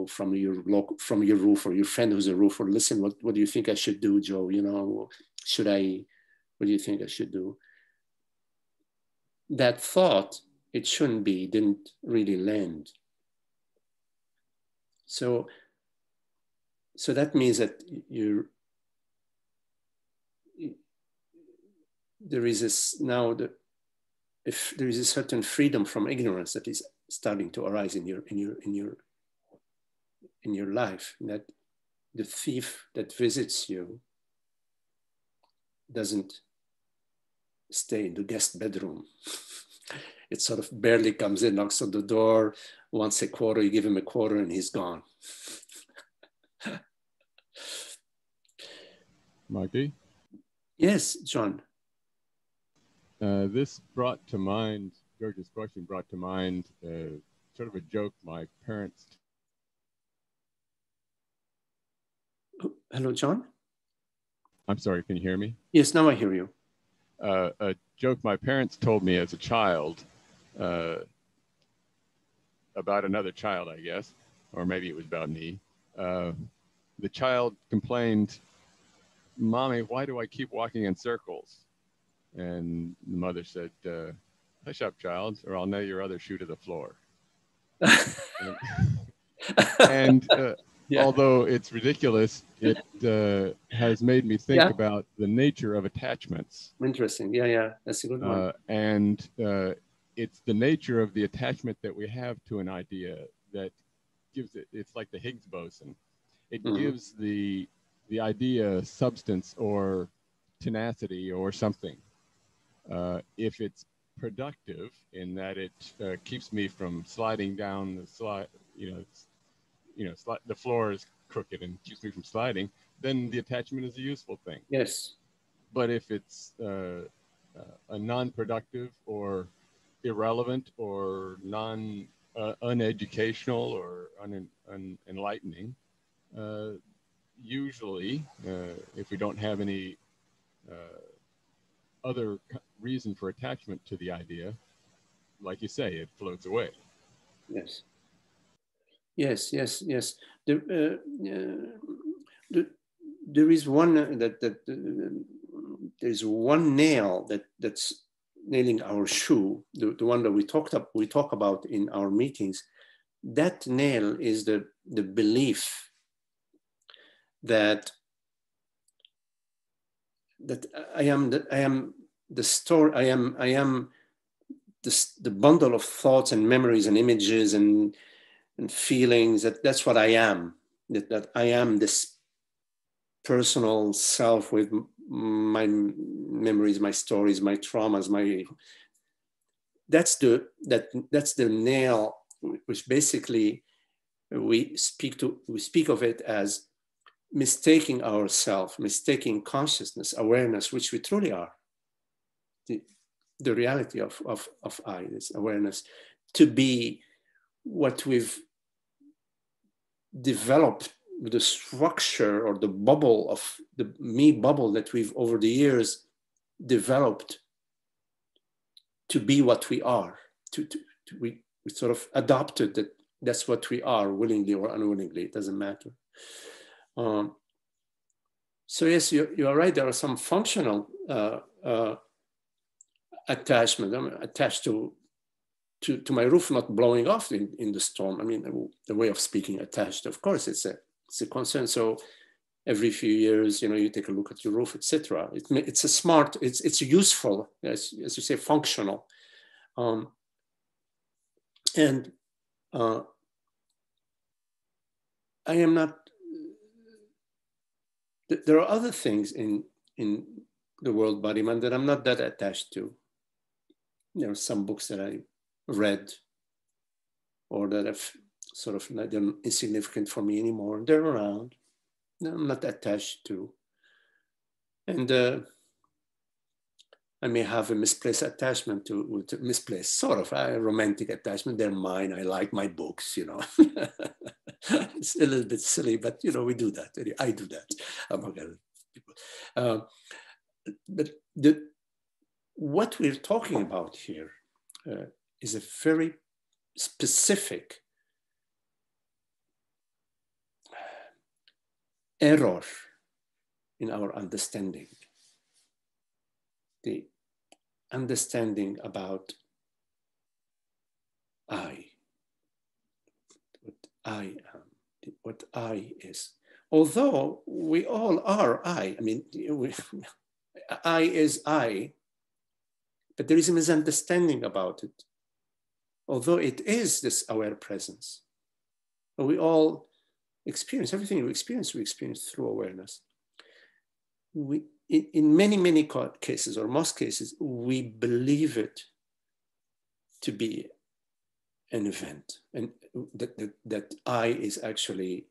from your roof or your friend who's a roofer, listen, what do you think I should do, Joe? What do you think I should do? That thought, it shouldn't be, didn't really land. So that means that there is a certain freedom from ignorance that is starting to arise in your life, that the thief that visits you doesn't stay in the guest bedroom. It sort of barely comes in, knocks on the door, wants a quarter, you give him a quarter and he's gone. Magdi? Yes, John. This brought to mind, George's question brought to mind sort of a joke my parents. Hello, John? I'm sorry, can you hear me? Yes, now I hear you. A joke my parents told me as a child about another child, I guess, or maybe it was about me. The child complained, "Mommy, why do I keep walking in circles?" And the mother said, "Hush up, child, or I'll nail your other shoe to the floor." And yeah. Although it's ridiculous, it has made me think about the nature of attachments. Interesting. Yeah, that's a good one. And it's the nature of the attachment that we have to an idea that gives it, it's like the Higgs boson. It gives the idea substance or tenacity or something. If it's productive in that it keeps me from sliding down the slide, the floor is crooked and keeps me from sliding, then the attachment is a useful thing. Yes. But if it's a non-productive or irrelevant or uneducational or unenlightening, usually, if we don't have any other reason for attachment to the idea, like you say, it floats away. Yes. Yes, yes, yes. There is one there's one nail that's nailing our shoe. The one that we talk about in our meetings. That nail is the belief that I am the story. I am the bundle of thoughts and memories and images and feelings. That's what I am. That I am this personal self with my memories, my stories, my traumas, that's the nail, which basically we speak of it as mistaking ourselves, mistaking consciousness, awareness, which we truly are. The reality of I, this awareness, to be what we've developed, the structure or the bubble of the me bubble that we've over the years developed to be what we are. We sort of adopted that that's what we are, willingly or unwillingly, it doesn't matter. So yes, you are right, there are some functional attachment. I'm attached to my roof not blowing off in the storm. I mean, the way of speaking, attached, of course, it's a concern. So every few years, you take a look at your roof, etc. It's a smart, it's useful, as you say, functional. And I am not, there are other things in the world body mind that I'm not that attached to. There are some books that I read or that have sort of, they're insignificant for me anymore. They're around. I'm not attached to. And I may have a misplaced attachment to misplaced, sort of a romantic attachment. They're mine. I like my books, It's a little bit silly, but we do that. I do that among other people. But what we're talking about here is a very specific error in our understanding. The understanding about I, what I am, what I is. Although we all are I mean, I is I, but there is a misunderstanding about it. Although it is this aware presence, we all experience, everything we experience through awareness. In many cases, or most cases, we believe it to be an event, and that I is actually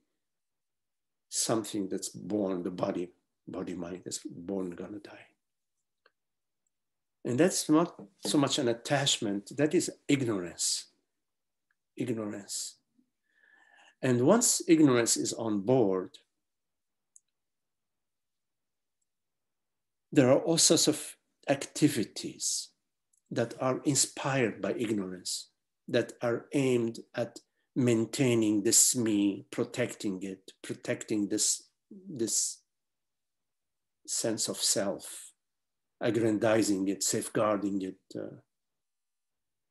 something that's born, the body mind that's born gonna die. And that's not so much an attachment, that is ignorance. And once ignorance is on board, there are all sorts of activities that are inspired by ignorance, that are aimed at maintaining this me, protecting it, protecting this sense of self, aggrandizing it, safeguarding it.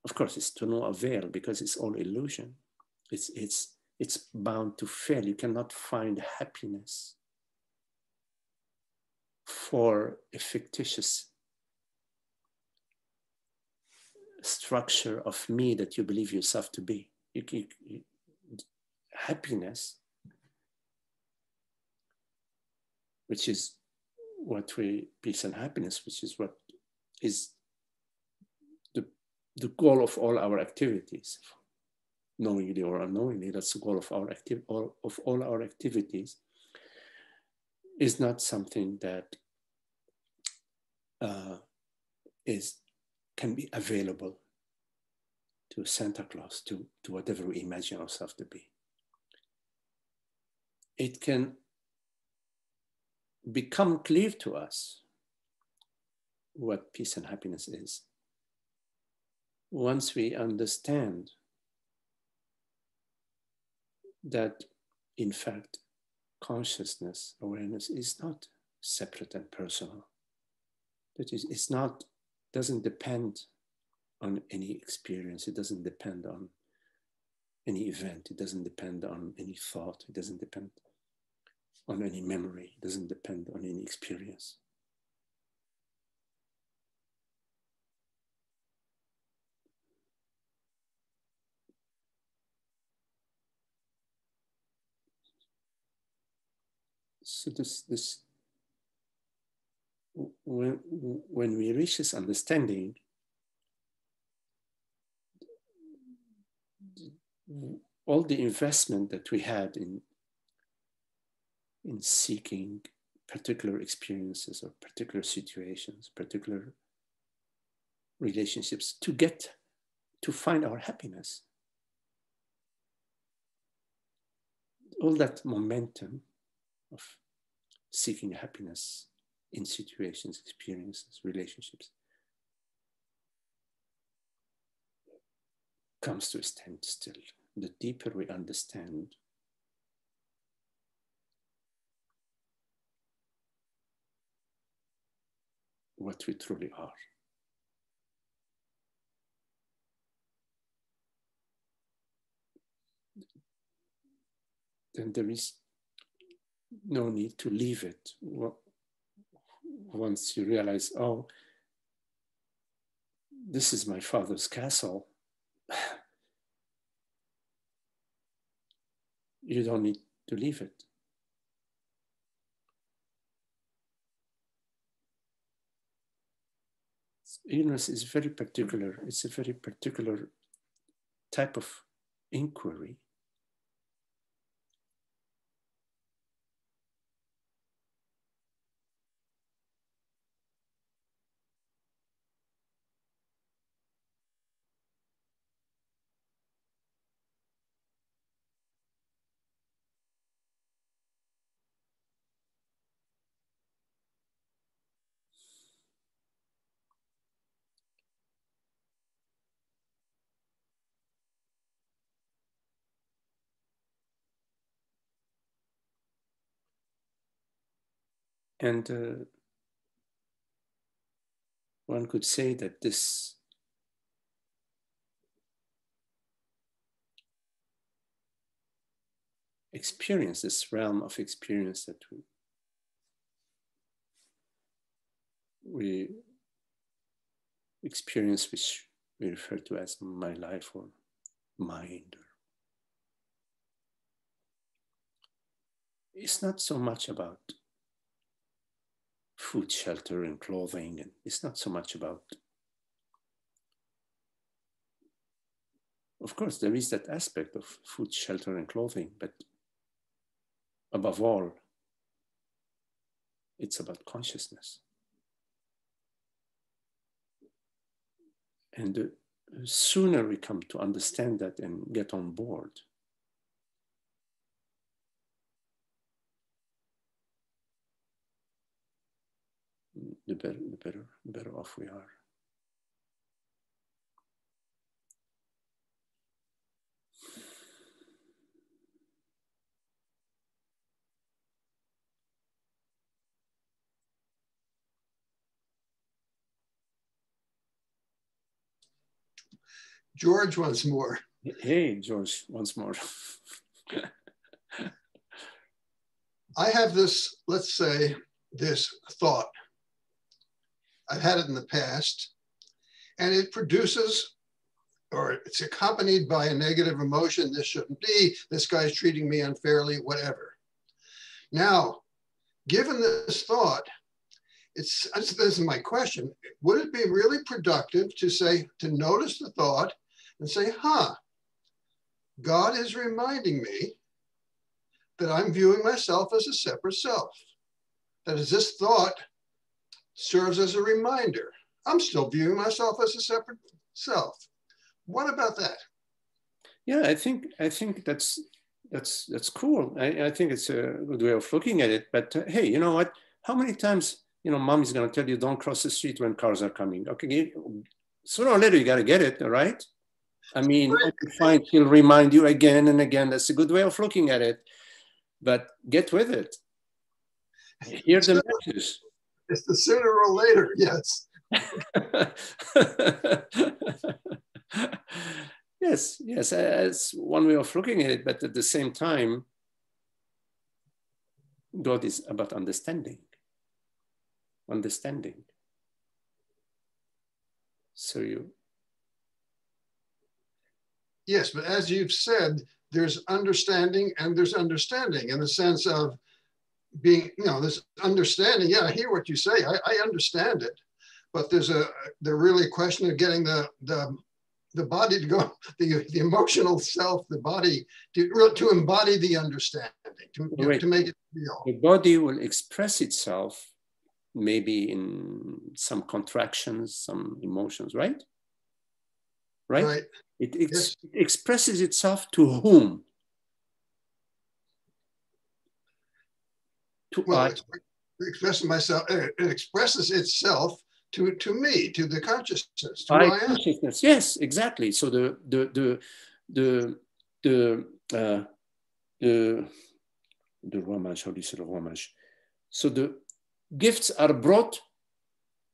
Of course, it's to no avail because it's all illusion. It's bound to fail. You cannot find happiness for a fictitious structure of me that you believe yourself to be. Happiness, which is what peace and happiness, which is what is the goal of all our activities, knowingly or unknowingly. That's the goal of all our activities. Is not something that can be available to Santa Claus, to whatever we imagine ourselves to be. It can become clear to us what peace and happiness is once we understand that in fact, consciousness, awareness is not separate and personal. That is, it's not, doesn't depend on any experience. It doesn't depend on any event. It doesn't depend on any thought. It doesn't depend on any memory. It doesn't depend on any experience. So when we reach this understanding, all the investment that we had in seeking particular experiences or particular situations, particular relationships to find our happiness, all that momentum of seeking happiness in situations, experiences, relationships comes to a standstill. The deeper we understand what we truly are. Then there is no need to leave it. Once you realize, oh, this is my father's castle, you don't need to leave it. Ignorance is very particular. It's a very particular type of inquiry. And one could say that this experience, this realm of experience that we experience, which we refer to as my life or mind, it's not so much about food, shelter, and clothing, and it's not so much about, of course, there is that aspect of food, shelter, and clothing, but above all, it's about consciousness. And the sooner we come to understand that and get on board, the better off we are. George once more. Hey, George, once more. I have this, let's say, this thought. I've had it in the past, and it produces, or it's accompanied by a negative emotion. This shouldn't be, this guy's treating me unfairly, whatever. Now, given this thought, this is my question. Would it be really productive to say, to notice the thought and say, God is reminding me that I'm viewing myself as a separate self. That is, this thought serves as a reminder. I'm still viewing myself as a separate self. What about that? Yeah, I think that's cool. I think it's a good way of looking at it. But hey, you know what? How many times, mom is going to tell you don't cross the street when cars are coming? Okay, sooner or later you got to get it, all right? I mean, fine, he'll remind you again and again. That's a good way of looking at it, but get with it. Hear the message. It's the sooner or later, yes. Yes, yes, it's one way of looking at it, but at the same time, God is about understanding. Understanding. So you. Yes, but as you've said, there's understanding and there's understanding in the sense of being, you know, this understanding. Yeah, I hear what you say. I understand it, but there's really a question of getting the body to go, the emotional self, the body to embody the understanding, to make it real. The body will express itself maybe in some contractions, some emotions, right? Right? It expresses itself to whom? Well, expressing myself, it expresses itself to me, to the consciousness, to who I am. Consciousness, yes, exactly. So the Romash, how do you say the Romash? So the gifts are brought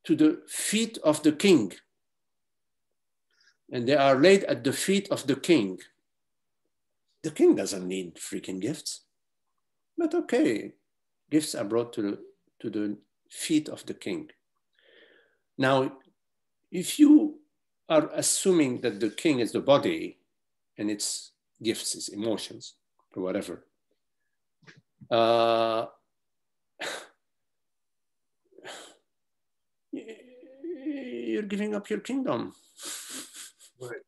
to the feet of the king, and they are laid at the feet of the king. The king doesn't need freaking gifts, but okay, gifts are brought to the feet of the king. Now, if you are assuming that the king is the body and its gifts, its emotions, or whatever, you're giving up your kingdom. Right.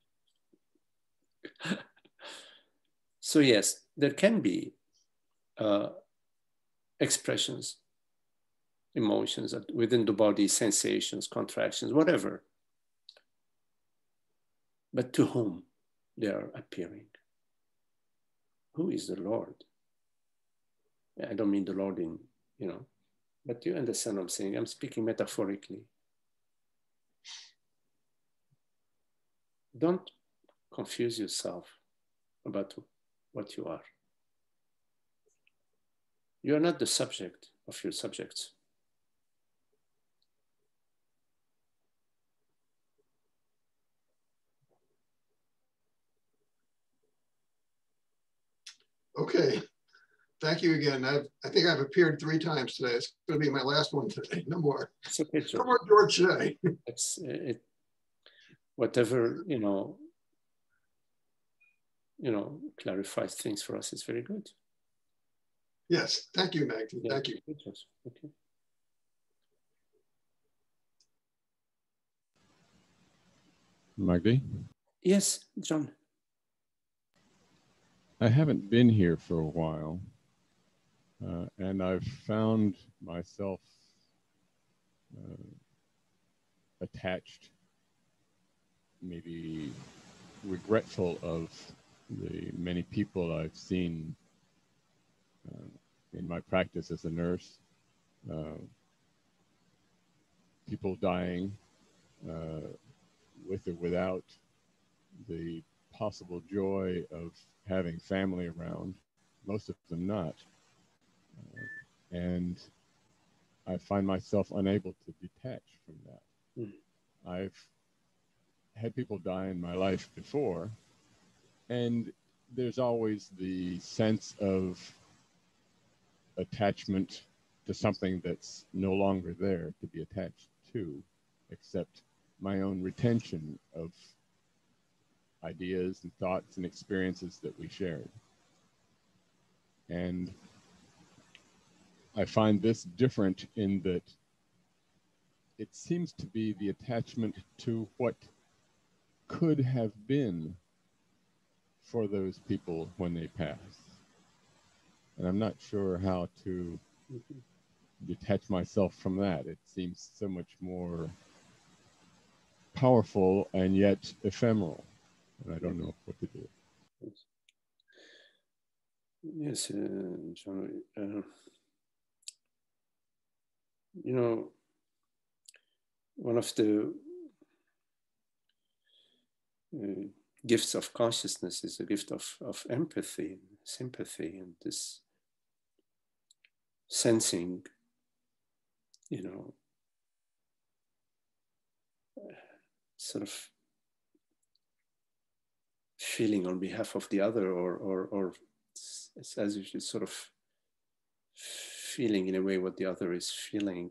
So yes, there can be expressions, emotions within the body, sensations, contractions, whatever. But to whom they are appearing? Who is the Lord? I don't mean the Lord in, you know, but you understand what I'm saying. I'm speaking metaphorically. Don't confuse yourself about what you are. You are not the subject of your subjects. Okay. Thank you again. I think I've appeared 3 times today. It's going to be my last one today. No more. It's okay, George. No more George today. It's whatever, you know, clarifies things for us is very good. Yes. Thank you, Magdi. Yeah. Thank you. Okay. Magdi? Yes, John. I haven't been here for a while, and I've found myself attached, maybe regretful of the many people I've seen in my practice as a nurse, people dying with or without the possible joy of having family around, most of them not. And I find myself unable to detach from that. I've had people die in my life before, and there's always the sense of attachment to something that's no longer there to be attached to, except my own retention of ideas and thoughts and experiences that we shared. And I find this different in that it seems to be the attachment to what could have been for those people when they pass. And I'm not sure how to detach myself from that. It seems so much more powerful and yet ephemeral. And I don't know what to do. Yes, John. You know, one of the gifts of consciousness is a gift of empathy and sympathy and this sensing, you know, sort of feeling on behalf of the other, or it's as if you're sort of feeling in a way what the other is feeling,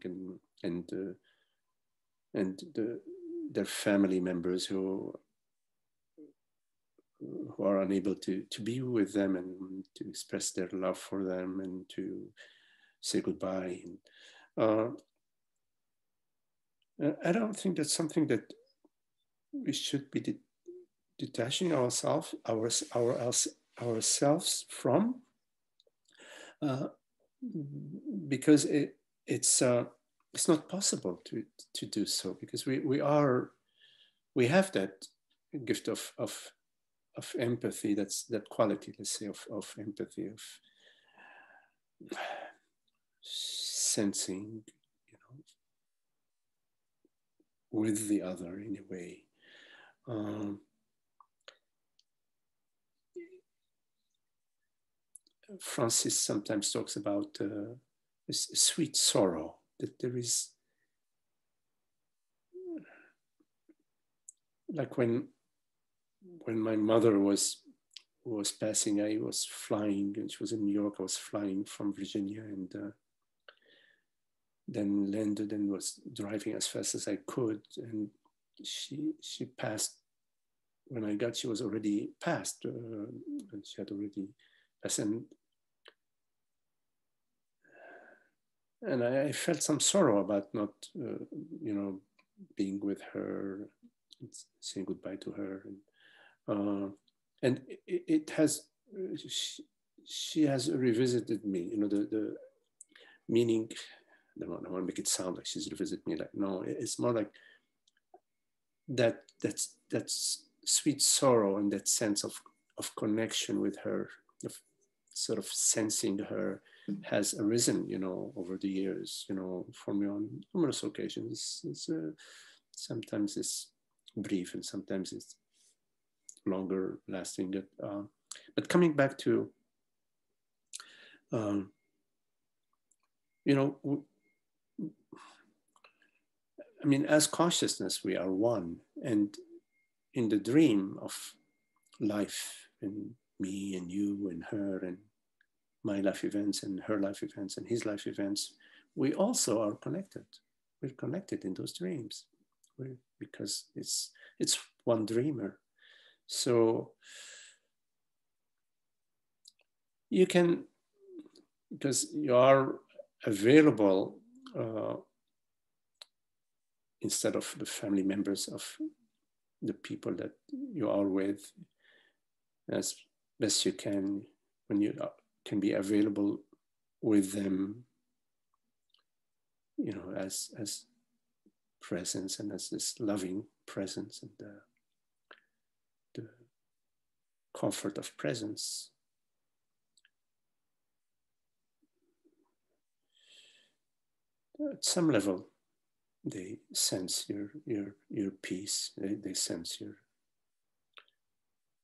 and their family members who are unable to be with them and to express their love for them and to say goodbye. And, I don't think that's something that we should be detaching ourselves from, because it's not possible to do so, because we have that gift of empathy. That's that quality, let's say, of empathy, of sensing, you know, with the other in a way. Francis sometimes talks about a sweet sorrow, that there is, like when my mother was passing, I was flying, and she was in New York. I was flying from Virginia, and then landed and was driving as fast as I could, and she passed. When I got, she was already passed, and she had already passed, and I felt some sorrow about not, you know, being with her, and saying goodbye to her, and it has, she has revisited me, you know, the meaning. I don't want to make it sound like she's revisited me. Like, no, it's more like that's sweet sorrow and that sense of connection with her, of sort of sensing her, has arisen, you know, over the years, you know, for me on numerous occasions. Sometimes it's brief and sometimes it's longer lasting. But coming back to, you know, I mean, as consciousness, we are one. And in the dream of life, and me and you and her and my life events and her life events and his life events, we also are connected. We're connected in those dreams, because it's one dreamer. So you can, because you are available, instead of the family members of the people that you are with, as best you can, when you can be available with them, you know, as presence, and as this loving presence, and the comfort of presence. At some level, they sense your peace. They sense your.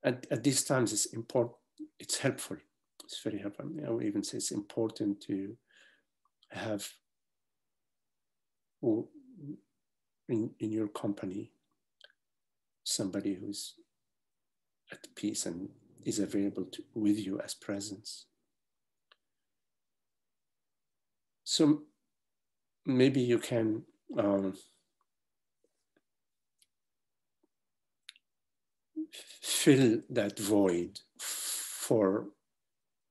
At these times, it's important. It's helpful. It's very helpful. I mean, I would even say it's important to have in your company somebody who's at peace and is available with you as presence. So maybe you can fill that void for,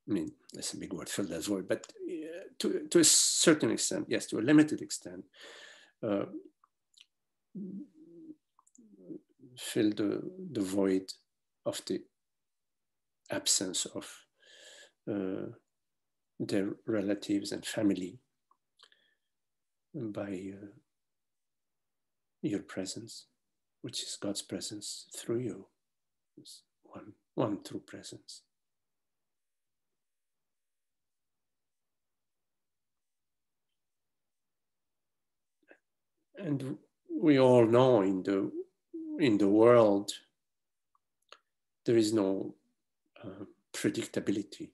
I mean, that's a big word, fill that void, but to a certain extent, yes, to a limited extent, fill the void of the absence of their relatives and family by your presence, which is God's presence through you. It's one true presence. And we all know in the world, there is no predictability.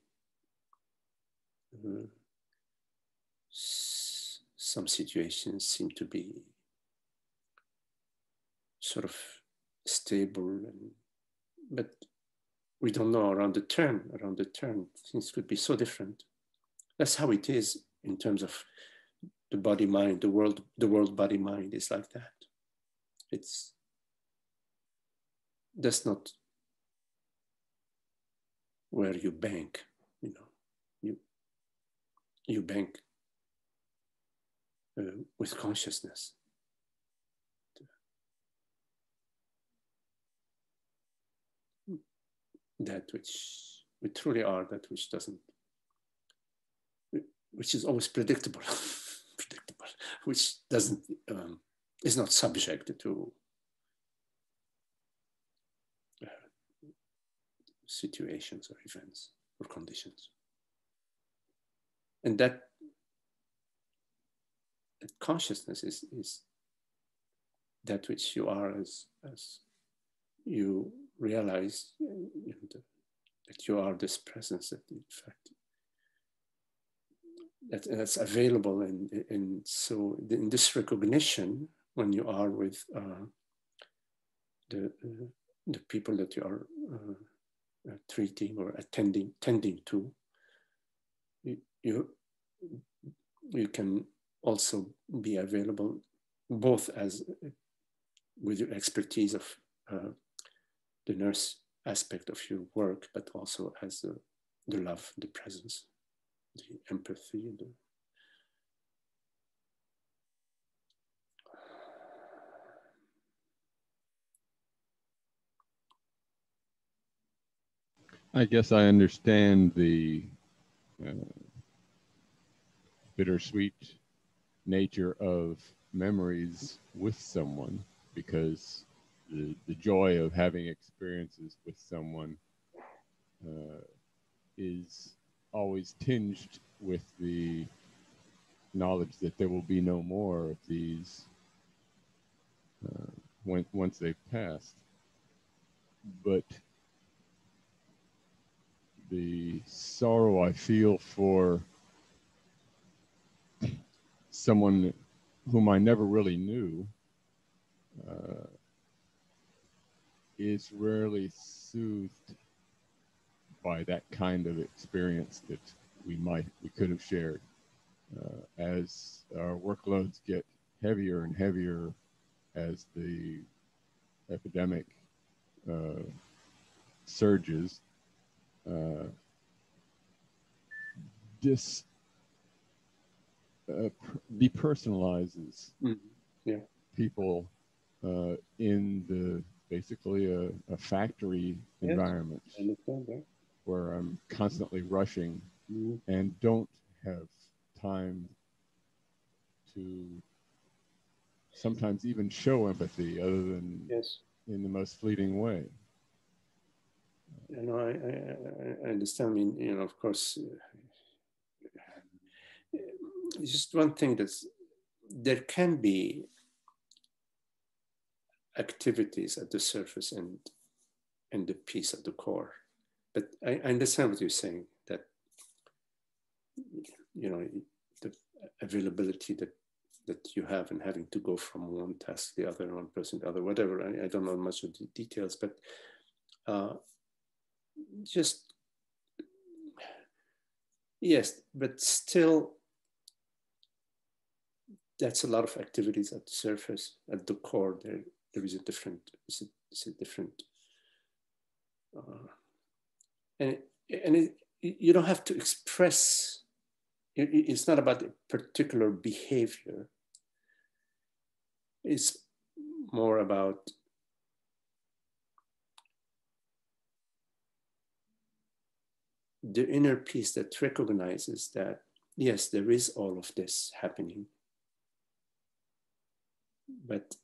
Some situations seem to be sort of stable, but we don't know around the turn, things could be so different. That's how it is in terms of the body mind, the world body mind is like that. That's not where you bank, you bank with consciousness. That which we truly are, that which doesn't, which is always predictable, which doesn't, is not subject to situations or events or conditions. And that consciousness is that which you are as you realize that you are this presence, that in fact that's available. And so in this recognition, when you are with the people that you are treating or tending to, you can also be available both as with your expertise of the nurse aspect of your work, but also as the love, the presence, the empathy. I guess I understand the bittersweet nature of memories with someone, because the joy of having experiences with someone is always tinged with the knowledge that there will be no more of these once they've passed. But the sorrow I feel for someone whom I never really knew is rarely soothed by that kind of experience that we could have shared. As our workloads get heavier and heavier, as the epidemic surges, depersonalizes people in basically a factory environment where I'm constantly rushing and don't have time to sometimes even show empathy other than in the most fleeting way. I understand. I mean, of course, just one thing there can be activities at the surface and the peace at the core. But I understand what you're saying, that, the availability that you have and having to go from one task to the other, one person to the other, whatever. I don't know much of the details, but just, yes, but still, that's a lot of activities at the surface. At the core, there is a different, it's a different, you don't have to express, it's not about a particular behavior. It's more about the inner peace that recognizes that, yes, there is all of this happening, but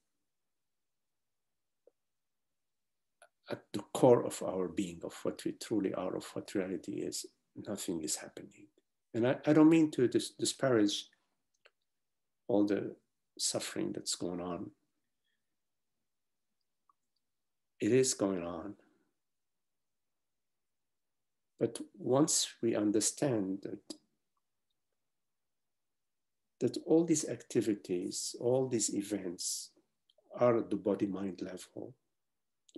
at the core of our being, of what we truly are, of what reality is, nothing is happening. And I don't mean to disparage all the suffering that's going on. It is going on, But once we understand that all these activities, all these events are at the body-mind level,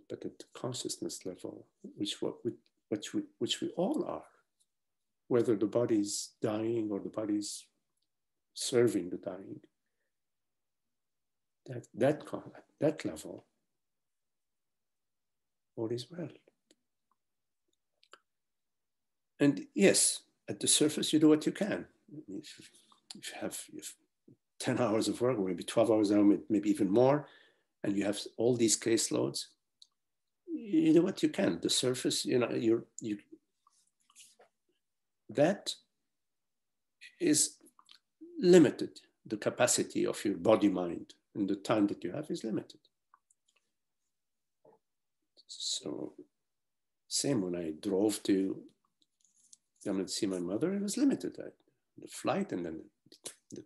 but at the consciousness level, which we all are, whether the body is dying or the body is serving the dying, that level, all is well. And yes, at the surface, you do what you can. If you have 10 hours of work, or maybe 12 hours, maybe even more, and you have all these caseloads, you do what you can. The surface, that is limited. The capacity of your body, mind, and the time that you have is limited. So, same when I drove to come and see my mother, it was limited. The flight and then the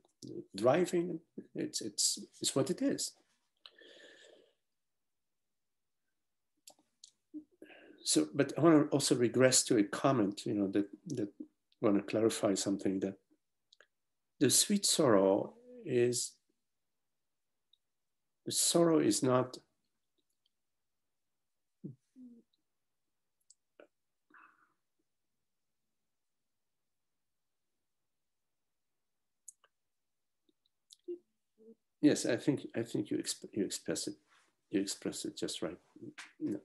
driving, it's what it is. So, but I want to also regress to a comment, that I want to clarify something, that the sweet sorrow is not yes, I think you express it just right.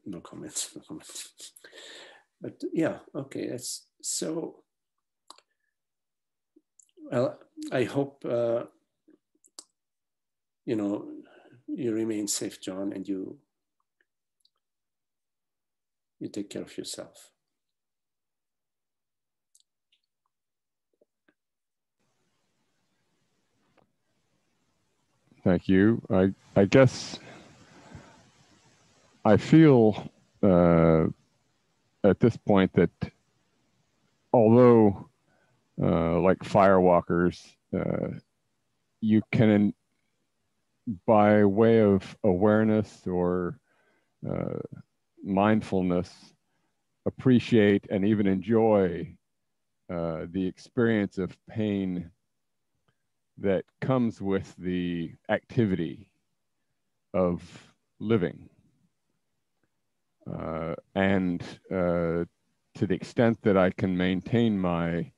No comments. But yeah, okay. It's so. Well, I hope you remain safe, John, and you take care of yourself. Thank you. I guess I feel at this point that although like firewalkers, you can, by way of awareness or mindfulness, appreciate and even enjoy the experience of pain that comes with the activity of living. And to the extent that I can maintain my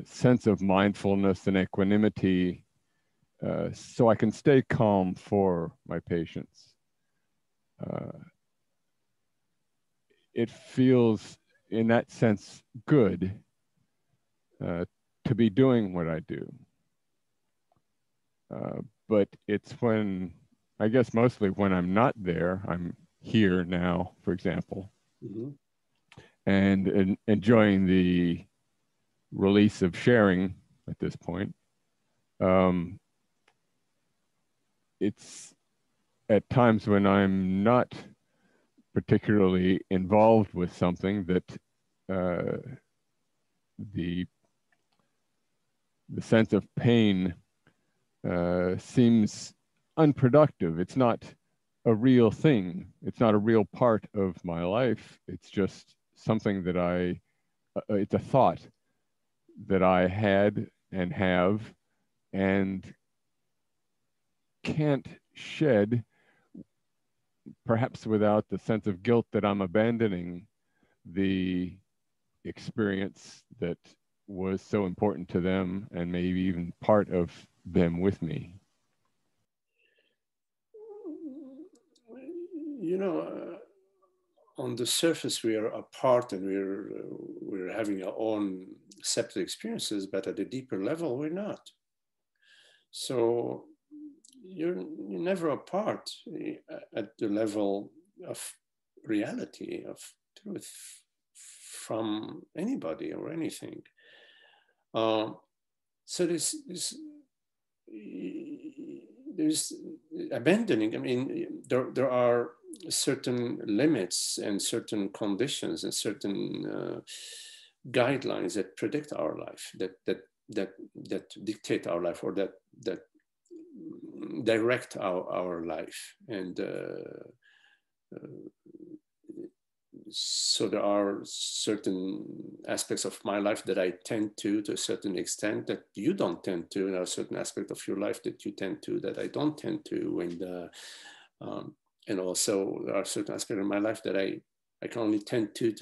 sense of mindfulness and equanimity, so I can stay calm for my patients, it feels in that sense good to be doing what I do. But it's when, I guess mostly when I'm not there, I'm here now, for example, and enjoying the release of sharing at this point. It's at times when I'm not particularly involved with something that the sense of pain seems unproductive. It's not a real thing. It's not a real part of my life. It's just something that it's a thought that I had and have and can't shed, perhaps without the sense of guilt that I'm abandoning the experience that was so important to them and maybe even part of them with me. On the surface, we are apart and we're having our own separate experiences, but at a deeper level, we're not. So you're never apart at the level of reality, of truth, from anybody or anything. So there's abandoning. I mean, there are certain limits and certain conditions and certain guidelines that predict our life, that dictate our life, or that direct our life. And so there are certain aspects of my life that I tend to a certain extent that you don't tend to, and there are certain aspects of your life that you tend to that I don't tend to, and also there are certain aspects of my life that I can only tend to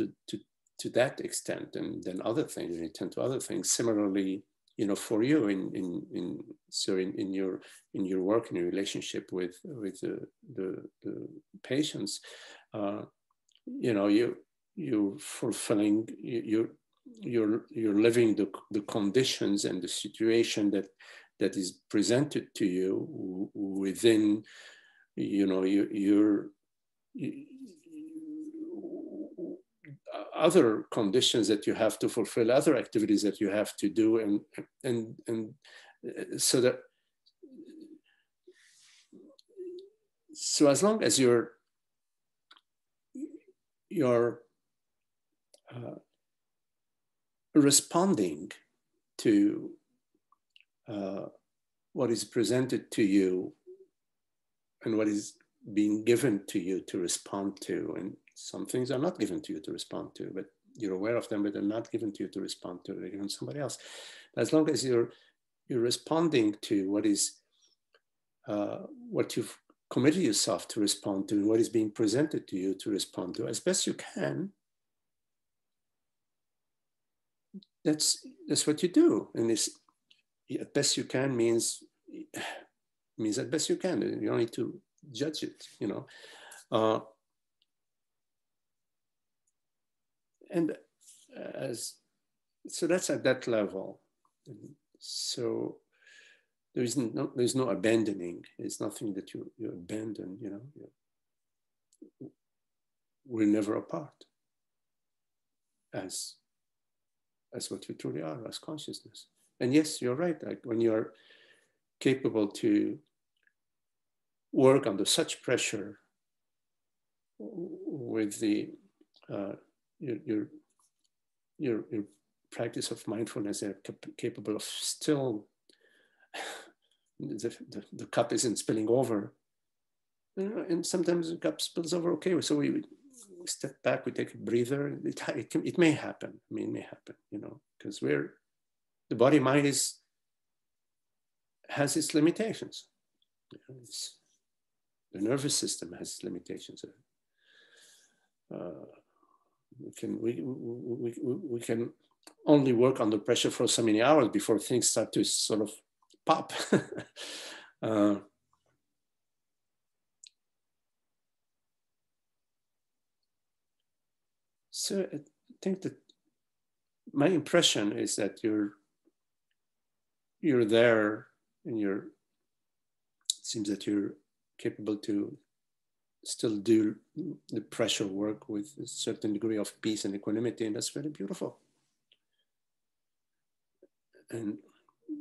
that extent, and then other things, and you tend to other things. Similarly, you know, for you in your work, in your relationship with the patients, you know, you're fulfilling, you're living the conditions and the situation that is presented to you within, you know, your other conditions that you have to fulfill, other activities that you have to do, and so that, so as long as you're responding to what is presented to you and what is being given to you to respond to, and some things are not given to you to respond to, but you're aware of them, but they're not given to you to respond to, they're given to somebody else. As long as you're responding to what is what you've committed yourself to respond to, and what is being presented to you to respond to as best you can, that's what you do. And this, at best you can means at best you can. You don't need to judge it, you know. And so that's at that level. So there's no abandoning. It's nothing that you abandon, you know. We're never apart as what you truly are, as consciousness. And yes, you're right. Like when you're capable to work under such pressure with the your practice of mindfulness, and capable of still the cup isn't spilling over, and sometimes the cup spills over. Okay, so we step back, we take a breather. It may happen. I mean, it may happen, you know, because the body mind has its limitations. You know, the nervous system has its limitations. We can only work under pressure for so many hours before things start to sort of pop. So I think that my impression is that you're there, and it seems that you're capable to still do the pressure work with a certain degree of peace and equanimity, and that's very beautiful. And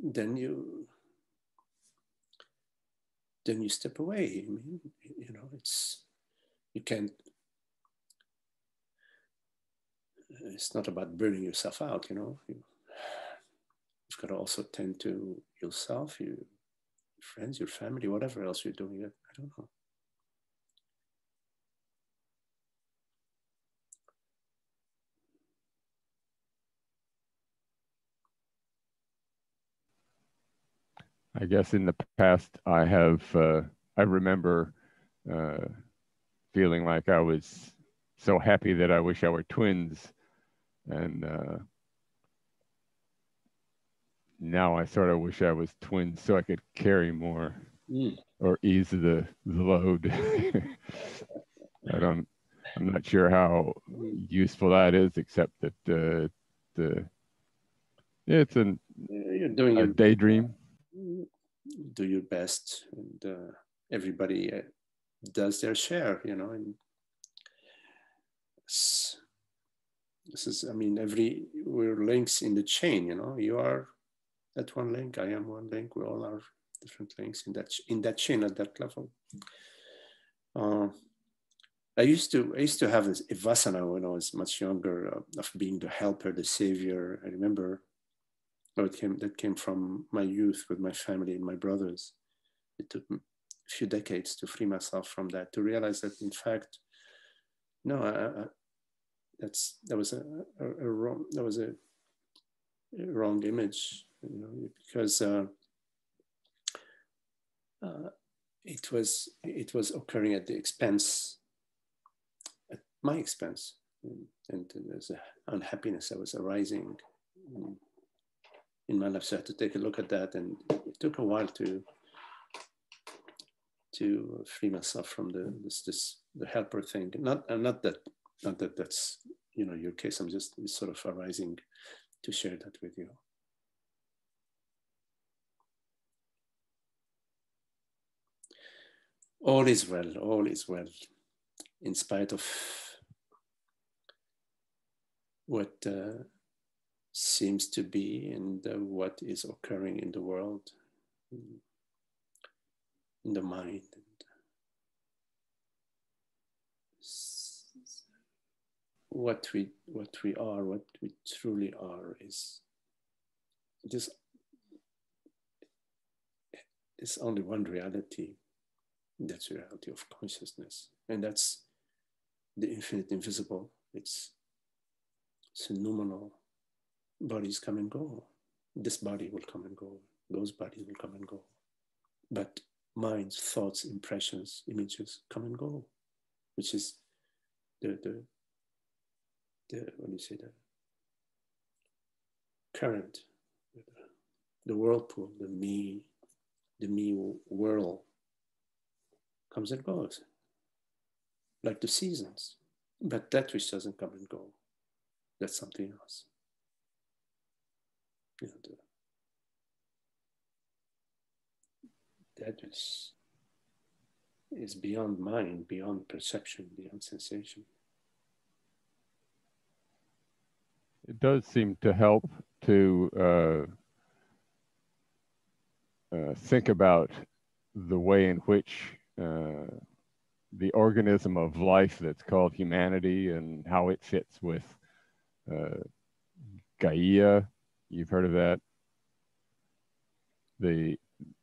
then you step away. I mean, you know, it's not about burning yourself out, you know. You've got to also tend to yourself, your friends, your family, whatever else you're doing. I don't know. I guess in the past, I remember feeling like I was so happy that I wish I were twins. And now I sort of wish I was twins so I could carry more or ease the load. I'm not sure how useful that is, except that it's you're doing a daydream. Do your best, and everybody does their share, you know. And this is, I mean, we're links in the chain, you know. You are that one link, I am one link, we all are different links in that chain at that level. I used to have this Vipassana when I was much younger, of being the helper, the savior. I remember that came from my youth with my family and my brothers. It took a few decades to free myself from that, to realize that in fact, no, that was a wrong image, you know, because it was occurring at the expense, at my expense, and there's an unhappiness that was arising in my life. So I had to take a look at that, and it took a while to free myself from the helper thing. Not that that's, you know, your case. I'm just sort of arising to share that with you. All is well, all is well, in spite of what seems to be and what is occurring in the world, in the mind. What we are, what we truly are, is just, it's only one reality. That's the reality of consciousness, and that's the infinite invisible. It's phenomenal. Bodies come and go. This body will come and go. Those bodies will come and go. But minds, thoughts, impressions, images come and go, which is the what do you say, the current, the whirlpool, the me whirl comes and goes, like the seasons. But that which doesn't come and go, that's something else. You know, that which is beyond mind, beyond perception, beyond sensation. It does seem to help to think about the way in which the organism of life that's called humanity and how it fits with Gaia. You've heard of that?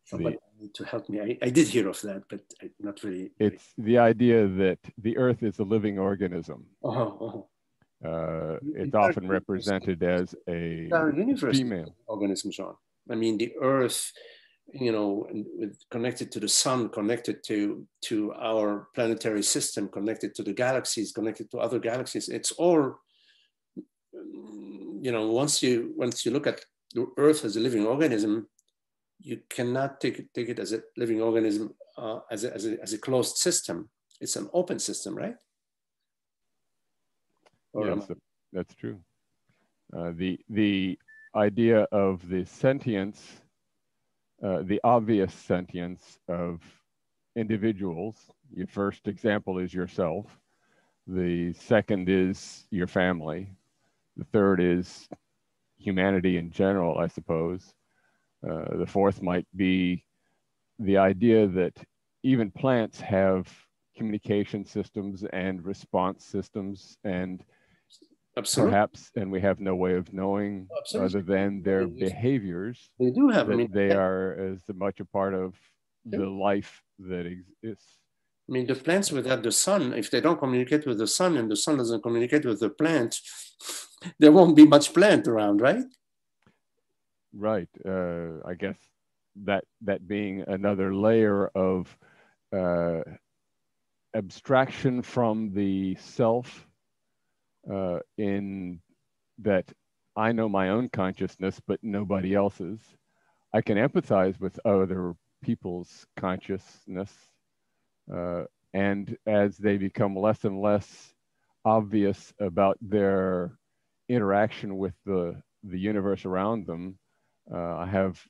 Somebody need to help me. I did hear of that, but not really. It's the idea that the earth is a living organism. It's often represented as a female organism, John. I mean, the earth, you know, connected to the sun, connected to our planetary system, connected to the galaxies, connected to other galaxies. It's all, you know, once you look at the earth as a living organism, you cannot take it as a living organism, as a closed system. It's an open system, right? Yes, that's true. The idea of the sentience, the obvious sentience of individuals. Your first example is yourself. The second is your family. The third is humanity in general, I suppose. The fourth might be the idea that even plants have communication systems and response systems, and perhaps, and we have no way of knowing other than their behaviors. They do have. That they are as much a part of the life that exists. I mean, the plants without the sun, if they don't communicate with the sun and the sun doesn't communicate with the plant, there won't be much plant around, right? Right. I guess that being another layer of abstraction from the self, in that I know my own consciousness, but nobody else's. I can empathize with other people's consciousness. And as they become less and less obvious about their interaction with the universe around them, I have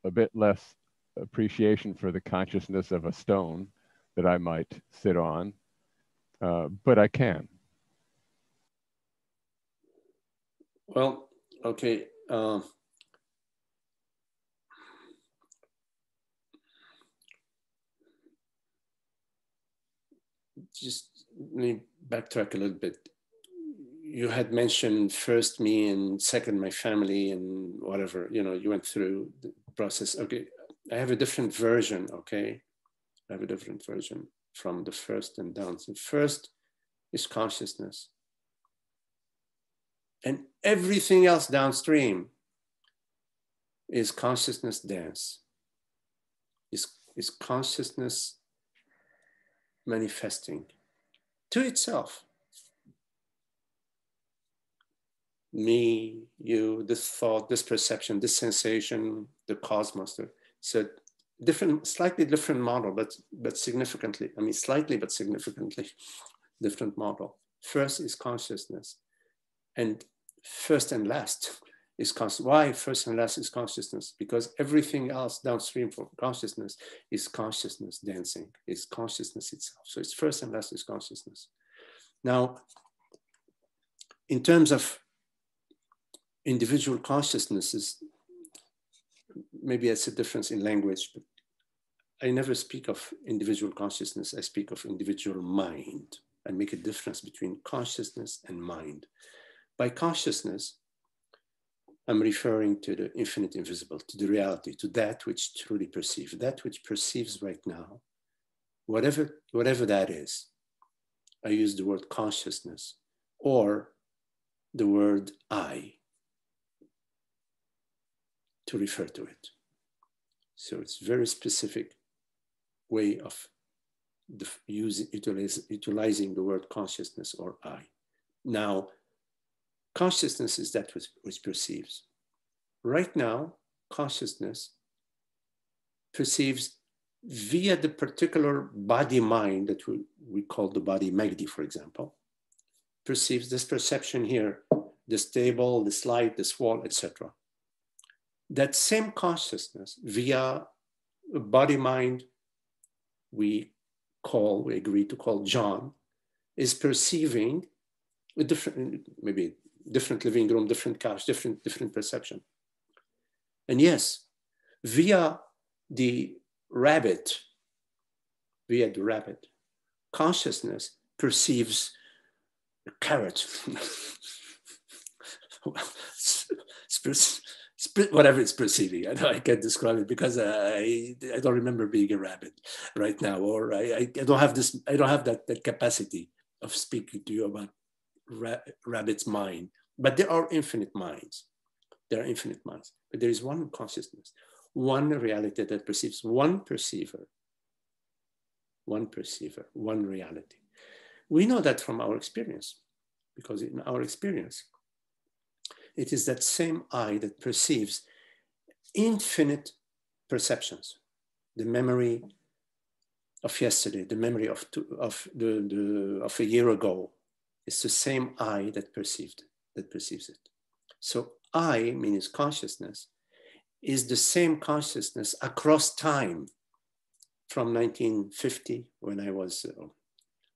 a bit less appreciation for the consciousness of a stone that I might sit on, but I can. Well, okay. Just let me backtrack a little bit. You had mentioned first me and second my family and whatever, you know, you went through the process. Okay, I have a different version, okay? I have a different version from the first and down. So first is consciousness. And everything else downstream is consciousness dance, is consciousness manifesting to itself. Me, you, this thought, this perception, this sensation, the cosmos. So different, slightly different model, but significantly, I mean, slightly, but significantly different model. First is consciousness, and first and last is consciousness. Why first and last is consciousness? Because everything else downstream from consciousness is consciousness dancing, is consciousness itself. So it's first and last is consciousness. Now, in terms of individual consciousnesses, maybe it's a difference in language, but I never speak of individual consciousness. I speak of individual mind. I make a difference between consciousness and mind. By consciousness, I'm referring to the infinite invisible, to the reality, to that which truly perceives, that which perceives right now, whatever that is. I use the word consciousness or the word I to refer to it. So it's a very specific way of utilizing the word consciousness or I. Now, consciousness is that which perceives. Right now, consciousness perceives via the particular body-mind that we call the body Magdi, for example, perceives this perception here, this table, this light, this wall, etc. That same consciousness via a body-mind we agree to call John, is perceiving a different, maybe different living room, different couch, different perception. And yes, via the rabbit, consciousness perceives a carrot. Whatever it's perceiving. I can't describe it because I don't remember being a rabbit right now, or I don't have this. I don't have that capacity of speaking to you about rabbit's mind. But there are infinite minds. There are infinite minds. But there is one consciousness, one reality that perceives, one perceiver, one reality. We know that from our experience, because in our experience, it is that same I that perceives infinite perceptions. The memory of yesterday, the memory of a year ago. It's the same I that perceived that perceives it. So I, meaning consciousness, is the same consciousness across time from 1950 when I was,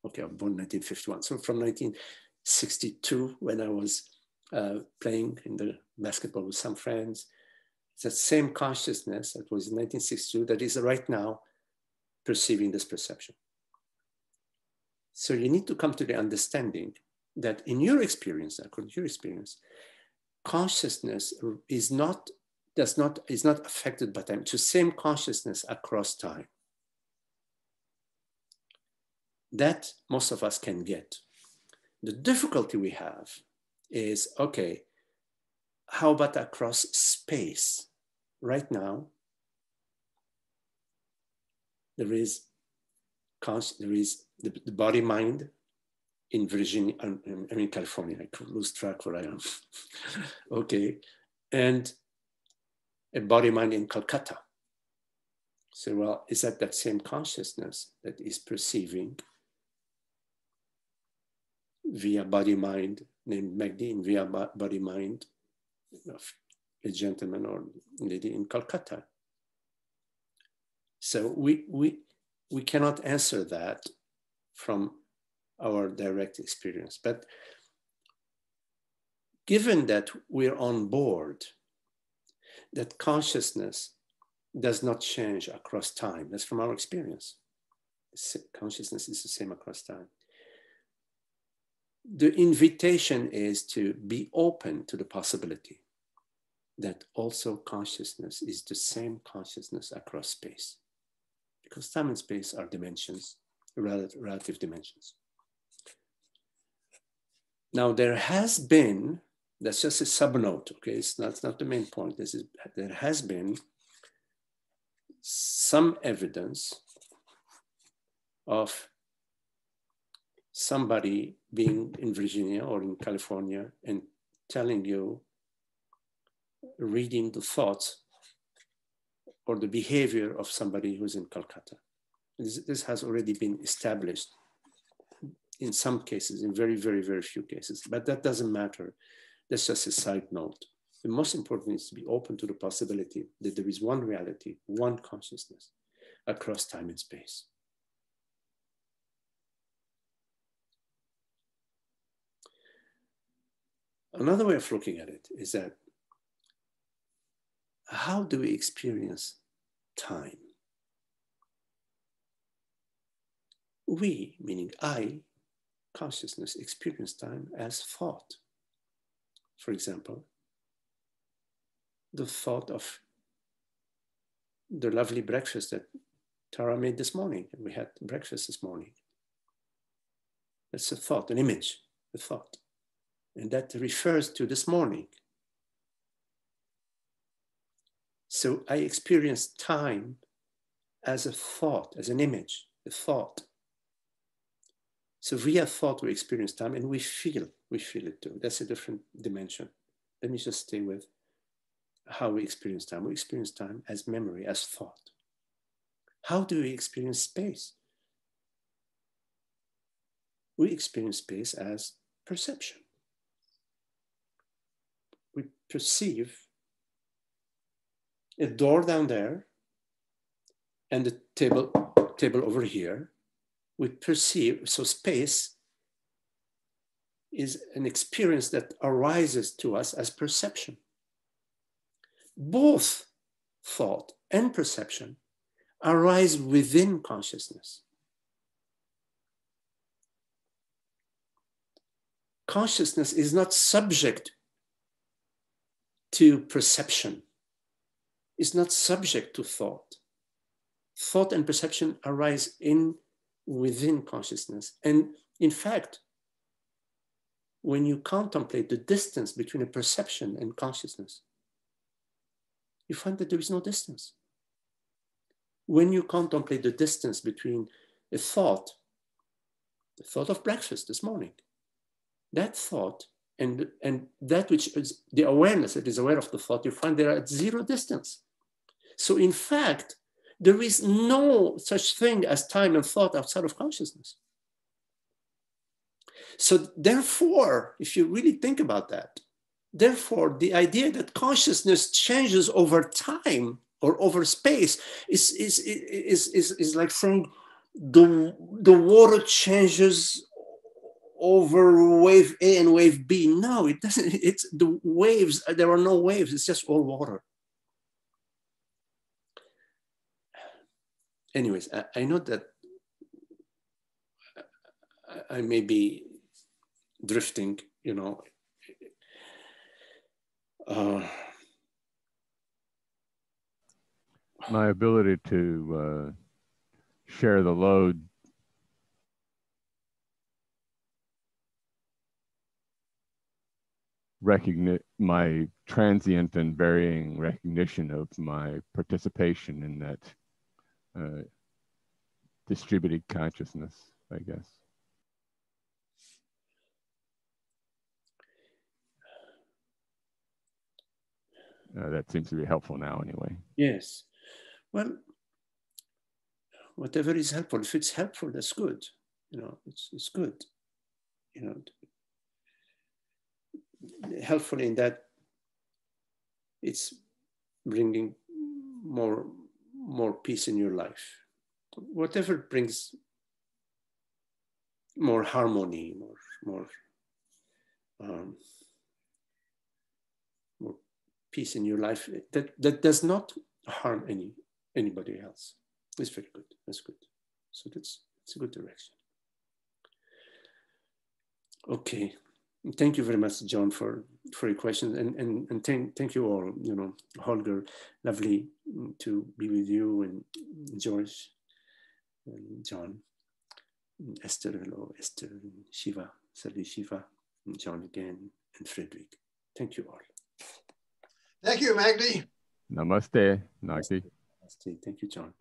okay, I'm born 1951. So from 1962 when I was playing in the basketball with some friends, it's that same consciousness that was in 1962 that is right now perceiving this perception. So you need to come to the understanding that in your experience, according to your experience, consciousness is not affected by time. It's the same consciousness across time. That most of us can get. The difficulty we have is, okay, how about across space? Right now, there is the body mind in Virginia, I'm in California, I could lose track where I am. Okay, and a body mind in Calcutta. So, well, is that same consciousness that is perceiving via body mind named Magdi and via body mind of a gentleman or lady in Calcutta? So we cannot answer that from our direct experience. But given that we're on board, that consciousness does not change across time. That's from our experience. Consciousness is the same across time. The invitation is to be open to the possibility that also consciousness is the same consciousness across space. Because time and space are dimensions, relative dimensions. Now, there has been That's just a subnote, okay? It's not the main point. There has been some evidence of somebody being in Virginia or in California and telling you, reading the thoughts or the behavior of somebody who's in Calcutta. This has already been established in some cases, in very, very, very few cases, but that doesn't matter. That's just a side note. The most important is to be open to the possibility that there is one reality, one consciousness across time and space. Another way of looking at it is that how do we experience time? We, meaning I, consciousness, experience time as thought. For example, the thought of the lovely breakfast that Tara made this morning. We had breakfast this morning. That's a thought, an image, a thought. And that refers to this morning. So I experience time as a thought, as an image, a thought. So via thought we experience time and we feel it too. That's a different dimension. Let me just stay with how we experience time. We experience time as memory, as thought. How do we experience space? We experience space as perception. We perceive a door down there and the table over here. We perceive, so space is an experience that arises to us as perception. Both thought and perception arise within consciousness. Consciousness is not subject to perception. It's not subject to thought. Thought and perception arise within consciousness. And in fact, when you contemplate the distance between a perception and consciousness, you find that there is no distance. When you contemplate the distance between a thought, the thought of breakfast this morning, that thought and that which is the awareness that is aware of the thought, you find they are at zero distance. So in fact, there is no such thing as time and thought outside of consciousness. So therefore, if you really think about that, therefore, the idea that consciousness changes over time or over space is like saying the water changes over wave A and wave B. No, it doesn't. It's the waves. There are no waves. It's just all water. Anyways, I know that I may be drifting, you know. My ability to share the load my transient and varying recognition of my participation in that distributed consciousness, I guess. That seems to be helpful now anyway. Yes. Well, whatever is helpful, if it's helpful, that's good. You know, it's good. You know, helpful in that it's bringing more peace in your life. Whatever brings more harmony, more peace in your life, that does not harm anybody else. It's very good. That's good. So it's a good direction. Okay. Thank you very much, John, for your questions, and thank you all. You know, Holger, lovely to be with you, and George, and John, and Esther, hello, Esther, and Shiva, salut Shiva, and John again, and Frederick. Thank you all. Thank you, Magdi. Namaste, Nagdi. Namaste. Thank you, John.